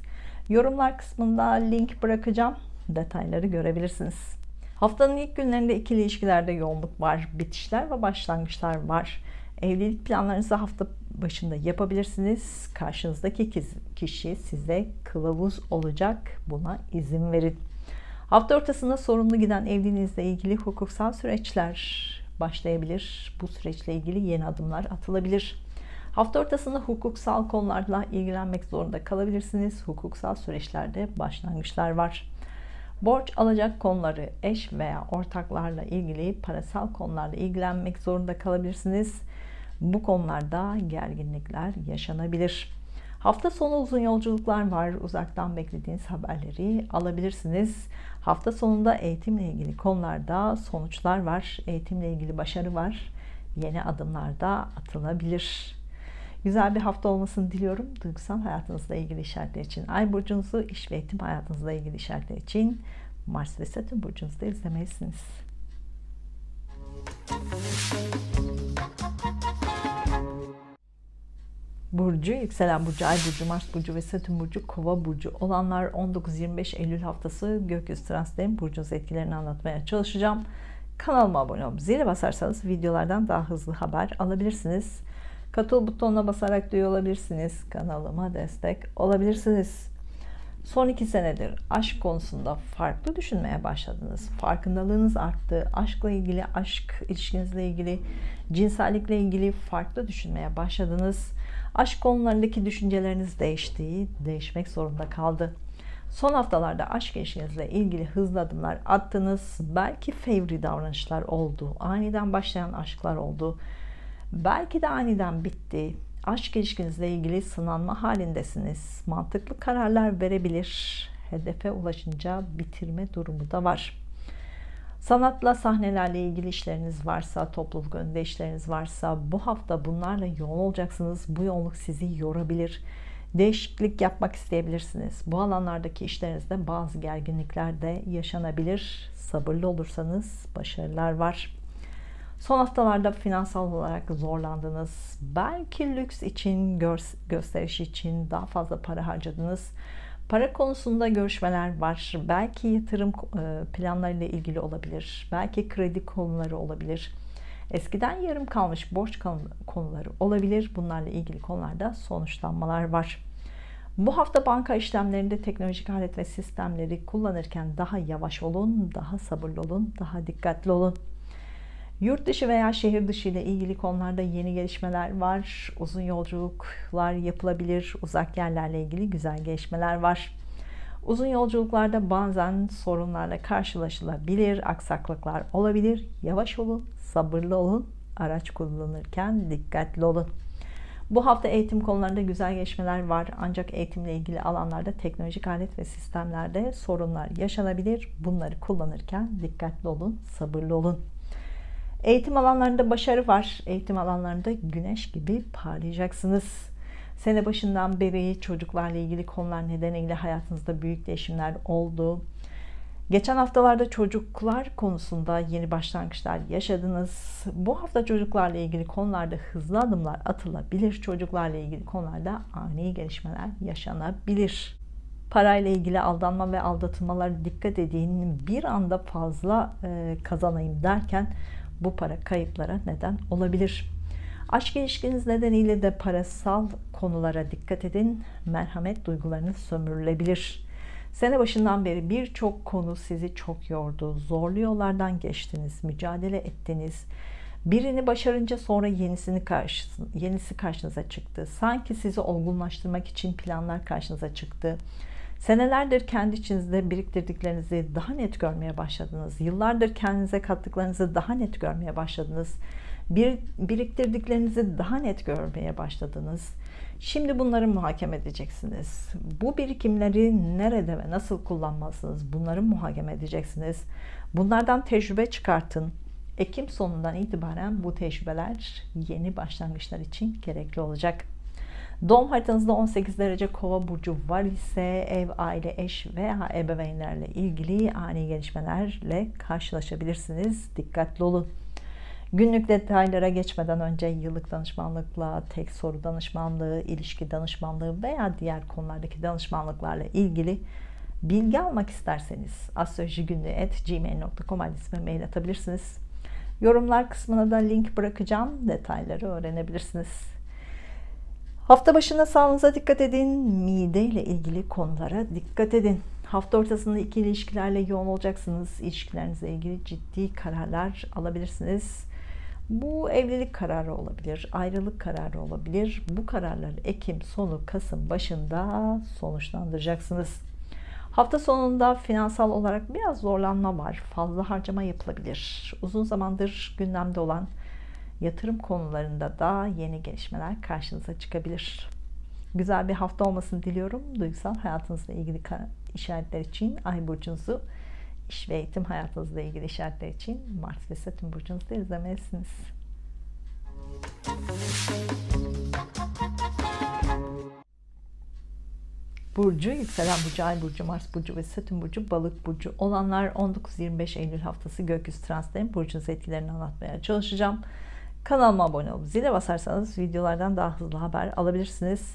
Yorumlar kısmında link bırakacağım. Detayları görebilirsiniz. Haftanın ilk günlerinde ikili ilişkilerde yoğunluk var. Bitişler ve başlangıçlar var. Evlilik planlarınızı hafta başında yapabilirsiniz. Karşınızdaki kişi size kılavuz olacak. Buna izin verin. Hafta ortasında sorunlu giden evliliğinizle ilgili hukuksal süreçler başlayabilir. Bu süreçle ilgili yeni adımlar atılabilir. Hafta ortasında hukuksal konularla ilgilenmek zorunda kalabilirsiniz. Hukuksal süreçlerde başlangıçlar var. Borç alacak konuları, eş veya ortaklarla ilgili parasal konularla ilgilenmek zorunda kalabilirsiniz. Bu konularda gerginlikler yaşanabilir. Hafta sonu uzun yolculuklar var. Uzaktan beklediğiniz haberleri alabilirsiniz. Hafta sonunda eğitimle ilgili konularda sonuçlar var. Eğitimle ilgili başarı var. Yeni adımlar da atılabilir. Güzel bir hafta olmasını diliyorum. Duygusal hayatınızla ilgili işaretler için Ay burcunuzu, iş ve eğitim hayatınızla ilgili işaretler için Mars ve Satürn burcunuzda izlemelisiniz. Burcu, yükselen burcu, Ay burcu, Mars burcu ve Satürn burcu, Kova burcu olanlar 19-25 Eylül haftası gökyüzü transitlerin burcunuz etkilerini anlatmaya çalışacağım. Kanalıma abone olup zile basarsanız videolardan daha hızlı haber alabilirsiniz. Katıl butonuna basarak da üye olabilirsiniz. Kanalıma destek olabilirsiniz. Son 2 senedir aşk konusunda farklı düşünmeye başladınız. Farkındalığınız arttı. Aşkla ilgili, aşk ilişkinizle ilgili, cinsellikle ilgili farklı düşünmeye başladınız. Aşk konularındaki düşünceleriniz değişti, değişmek zorunda kaldı. Son haftalarda aşk ilişkinizle ilgili hızlı adımlar attınız. Belki fevri davranışlar oldu. Aniden başlayan aşklar oldu. Belki de aniden bitti. Aşk ilişkinizle ilgili sınanma halindesiniz. Mantıklı kararlar verebilir. Hedefe ulaşınca bitirme durumu da var. Sanatla, sahnelerle ilgili işleriniz varsa, topluluk önünde işleriniz varsa bu hafta bunlarla yoğun olacaksınız. Bu yoğunluk sizi yorabilir. Değişiklik yapmak isteyebilirsiniz. Bu alanlardaki işlerinizde bazı gerginlikler de yaşanabilir. Sabırlı olursanız başarılar var. Son haftalarda finansal olarak zorlandınız. Belki lüks için, gösteriş için daha fazla para harcadınız. Para konusunda görüşmeler var. Belki yatırım planlarıyla ilgili olabilir. Belki kredi konuları olabilir. Eskiden yarım kalmış borç konuları olabilir. Bunlarla ilgili konularda sonuçlanmalar var. Bu hafta banka işlemlerinde teknolojik alet ve sistemleri kullanırken daha yavaş olun, daha sabırlı olun, daha dikkatli olun. Yurt dışı veya şehir dışı ile ilgili konularda yeni gelişmeler var. Uzun yolculuklar yapılabilir. Uzak yerlerle ilgili güzel gelişmeler var. Uzun yolculuklarda bazen sorunlarla karşılaşılabilir. Aksaklıklar olabilir. Yavaş olun, sabırlı olun. Araç kullanırken dikkatli olun. Bu hafta eğitim konularında güzel gelişmeler var. Ancak eğitimle ilgili alanlarda teknolojik alet ve sistemlerde sorunlar yaşanabilir. Bunları kullanırken dikkatli olun, sabırlı olun. Eğitim alanlarında başarı var. Eğitim alanlarında güneş gibi parlayacaksınız. Sene başından beri çocuklarla ilgili konular nedeniyle hayatınızda büyük değişimler oldu. Geçen haftalarda çocuklar konusunda yeni başlangıçlar yaşadınız. Bu hafta çocuklarla ilgili konularda hızlı adımlar atılabilir. Çocuklarla ilgili konularda ani gelişmeler yaşanabilir. Parayla ilgili aldanma ve aldatılmalara dikkat edin. Bir anda fazla kazanayım derken bu para kayıplara neden olabilir. Aşk ilişkiniz nedeniyle de parasal konulara dikkat edin. Merhamet duygularınız sömürülebilir. Sene başından beri birçok konu sizi çok yordu. Zorlu yollardan geçtiniz, mücadele ettiniz. Birini başarınca sonra yenisi karşınıza çıktı. Sanki sizi olgunlaştırmak için planlar karşınıza çıktı. Senelerdir kendi içinizde biriktirdiklerinizi daha net görmeye başladınız. Yıllardır kendinize kattıklarınızı daha net görmeye başladınız. Biriktirdiklerinizi daha net görmeye başladınız. Şimdi bunları muhakeme edeceksiniz. Bu birikimleri nerede ve nasıl kullanmalısınız? Bunları muhakeme edeceksiniz. Bunlardan tecrübe çıkartın. Ekim sonundan itibaren bu tecrübeler yeni başlangıçlar için gerekli olacak. Doğum haritanızda 18 derece Kova burcu var ise ev, aile, eş veya ebeveynlerle ilgili ani gelişmelerle karşılaşabilirsiniz. Dikkatli olun. Günlük detaylara geçmeden önce yıllık danışmanlıkla, tek soru danışmanlığı, ilişki danışmanlığı veya diğer konulardaki danışmanlıklarla ilgili bilgi almak isterseniz astrolojigünlüğü@gmail.com adresime mail atabilirsiniz. Yorumlar kısmına da link bırakacağım. Detayları öğrenebilirsiniz. Hafta başında sağlığınıza dikkat edin. Mide ile ilgili konulara dikkat edin. Hafta ortasında ikili ilişkilerle yoğun olacaksınız. İlişkilerinizle ilgili ciddi kararlar alabilirsiniz. Bu evlilik kararı olabilir, ayrılık kararı olabilir. Bu kararları Ekim sonu, Kasım başında sonuçlandıracaksınız. Hafta sonunda finansal olarak biraz zorlanma var. Fazla harcama yapılabilir. Uzun zamandır gündemde olan yatırım konularında da yeni gelişmeler karşınıza çıkabilir. Güzel bir hafta olmasını diliyorum. Duygusal hayatınızla ilgili işaretler için Ay burcunuzu, iş ve eğitim hayatınızla ilgili işaretler için Mars ve Satürn burcunuzu da izlemelisiniz. Burcu, yükselen burcu, Ay burcu, Mars burcu ve Satürn burcu, Balık burcu olanlar 19-25 Eylül haftası gökyüzü transitlerinin burcunuz etkilerini anlatmaya çalışacağım. Kanalıma abone olup zile basarsanız videolardan daha hızlı haber alabilirsiniz.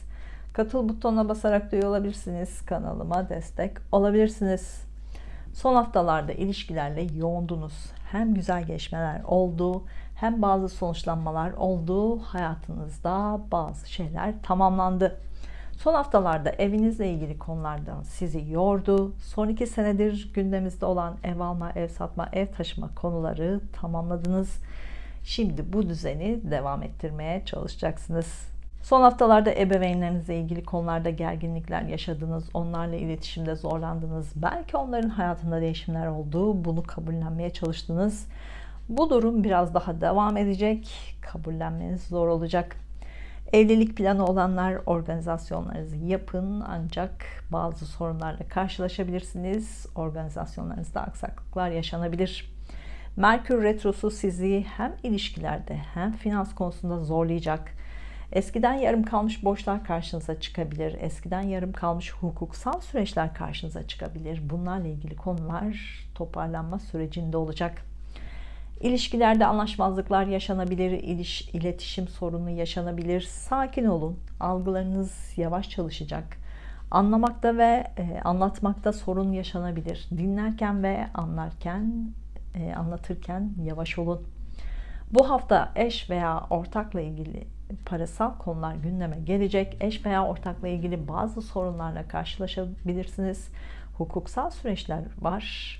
Katıl butonuna basarak da üye olabilirsiniz. Kanalıma destek olabilirsiniz. Son haftalarda ilişkilerle yoğundunuz. Hem güzel gelişmeler oldu, hem bazı sonuçlanmalar oldu. Hayatınızda bazı şeyler tamamlandı. Son haftalarda evinizle ilgili konulardan sizi yordu. Son 2 senedir gündemimizde olan ev alma, ev satma, ev taşıma konuları tamamladınız. Şimdi bu düzeni devam ettirmeye çalışacaksınız. Son haftalarda ebeveynlerinizle ilgili konularda gerginlikler yaşadınız. Onlarla iletişimde zorlandınız. Belki onların hayatında değişimler oldu. Bunu kabullenmeye çalıştınız. Bu durum biraz daha devam edecek. Kabullenmeniz zor olacak. Evlilik planı olanlar organizasyonlarınızı yapın, ancak bazı sorunlarla karşılaşabilirsiniz. Organizasyonlarınızda aksaklıklar yaşanabilir. Merkür Retrosu sizi hem ilişkilerde hem finans konusunda zorlayacak. Eskiden yarım kalmış borçlar karşınıza çıkabilir. Eskiden yarım kalmış hukuksal süreçler karşınıza çıkabilir. Bunlarla ilgili konular toparlanma sürecinde olacak. İlişkilerde anlaşmazlıklar yaşanabilir, iletişim sorunu yaşanabilir. Sakin olun, algılarınız yavaş çalışacak. Anlamakta ve anlatmakta sorun yaşanabilir. Dinlerken ve anlatırken yavaş olun. Bu hafta eş veya ortakla ilgili parasal konular gündeme gelecek. Eş veya ortakla ilgili bazı sorunlarla karşılaşabilirsiniz. Hukuksal süreçler var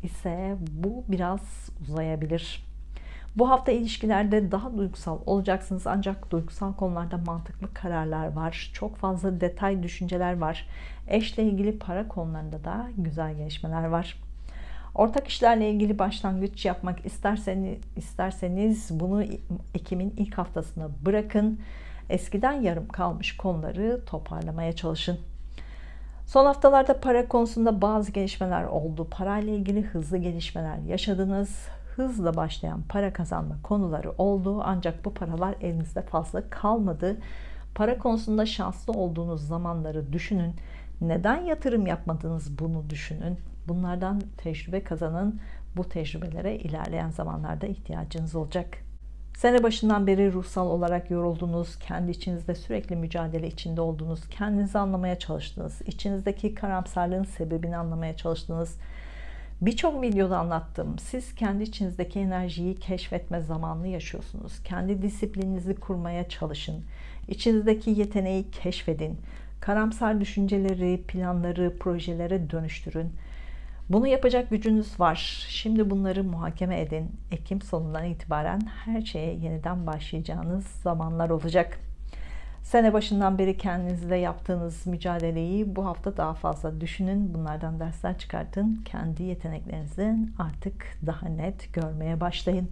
ise bu biraz uzayabilir. Bu hafta ilişkilerde daha duygusal olacaksınız, ancak duygusal konularda mantıklı kararlar var. Çok fazla detay düşünceler var. Eşle ilgili para konularında da güzel gelişmeler var. Ortak işlerle ilgili başlangıç yapmak isterseniz bunu Ekim'in ilk haftasına bırakın. Eskiden yarım kalmış konuları toparlamaya çalışın. Son haftalarda para konusunda bazı gelişmeler oldu. Parayla ilgili hızlı gelişmeler yaşadınız. Hızla başlayan para kazanma konuları oldu. Ancak bu paralar elinizde fazla kalmadı. Para konusunda şanslı olduğunuz zamanları düşünün. Neden yatırım yapmadınız bunu düşünün. Bunlardan tecrübe kazanın. Bu tecrübelere ilerleyen zamanlarda ihtiyacınız olacak. Sene başından beri ruhsal olarak yoruldunuz, kendi içinizde sürekli mücadele içinde oldunuz, kendinizi anlamaya çalıştınız, içinizdeki karamsarlığın sebebini anlamaya çalıştınız. Birçok videoda anlattım. Siz kendi içinizdeki enerjiyi keşfetme zamanını yaşıyorsunuz. Kendi disiplininizi kurmaya çalışın. İçinizdeki yeteneği keşfedin. Karamsar düşünceleri, planları, projelere dönüştürün. Bunu yapacak gücünüz var. Şimdi bunları muhakeme edin. Ekim sonundan itibaren her şeye yeniden başlayacağınız zamanlar olacak. Sene başından beri kendinizle yaptığınız mücadeleyi bu hafta daha fazla düşünün. Bunlardan dersler çıkartın. Kendi yeteneklerinizi artık daha net görmeye başlayın.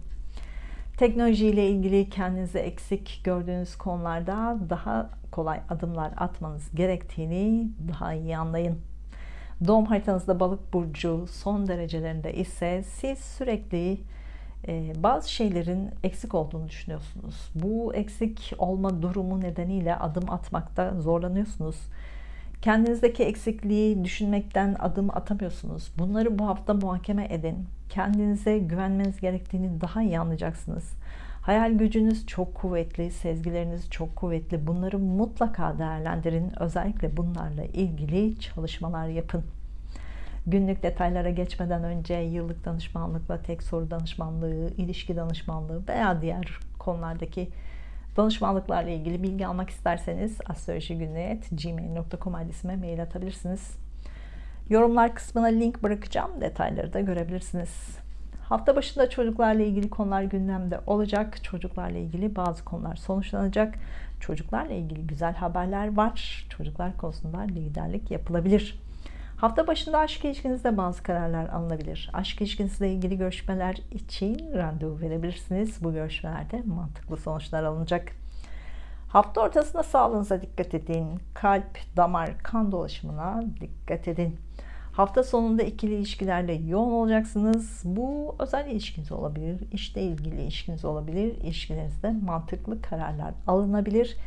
Teknolojiyle ilgili kendinizi eksik gördüğünüz konularda daha kolay adımlar atmanız gerektiğini daha iyi anlayın. Doğum haritanızda Balık burcu son derecelerinde ise siz sürekli bazı şeylerin eksik olduğunu düşünüyorsunuz. Bu eksik olma durumu nedeniyle adım atmakta zorlanıyorsunuz. Kendinizdeki eksikliği düşünmekten adım atamıyorsunuz. Bunları bu hafta muhakeme edin. Kendinize güvenmeniz gerektiğini daha iyi anlayacaksınız. Hayal gücünüz çok kuvvetli, sezgileriniz çok kuvvetli. Bunları mutlaka değerlendirin. Özellikle bunlarla ilgili çalışmalar yapın. Günlük detaylara geçmeden önce yıllık danışmanlıkla tek soru danışmanlığı, ilişki danışmanlığı veya diğer konulardaki danışmanlıklarla ilgili bilgi almak isterseniz astrolojigünlüğü@gmail.com adresime mail atabilirsiniz. Yorumlar kısmına link bırakacağım. Detayları da görebilirsiniz. Hafta başında çocuklarla ilgili konular gündemde olacak. Çocuklarla ilgili bazı konular sonuçlanacak. Çocuklarla ilgili güzel haberler var. Çocuklar konusunda liderlik yapılabilir. Hafta başında aşk ilişkinizde bazı kararlar alınabilir. Aşk ilişkinizle ilgili görüşmeler için randevu verebilirsiniz. Bu görüşmelerde mantıklı sonuçlar alınacak. Hafta ortasında sağlığınıza dikkat edin. Kalp, damar, kan dolaşımına dikkat edin. Hafta sonunda ikili ilişkilerle yoğun olacaksınız. Bu özel ilişkiniz olabilir, işle ilgili ilişkiniz olabilir. İlişkilerinizde mantıklı kararlar alınabilir.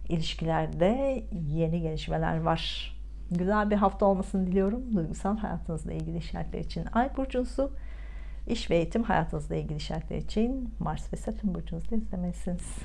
İlişkilerde yeni gelişmeler var. Güzel bir hafta olmasını diliyorum. Duygusal hayatınızla ilgili işaretler için Ay burcunuzu, iş ve eğitim hayatınızla ilgili işaretler için Mars ve Satürn burcunuzda izlemelisiniz.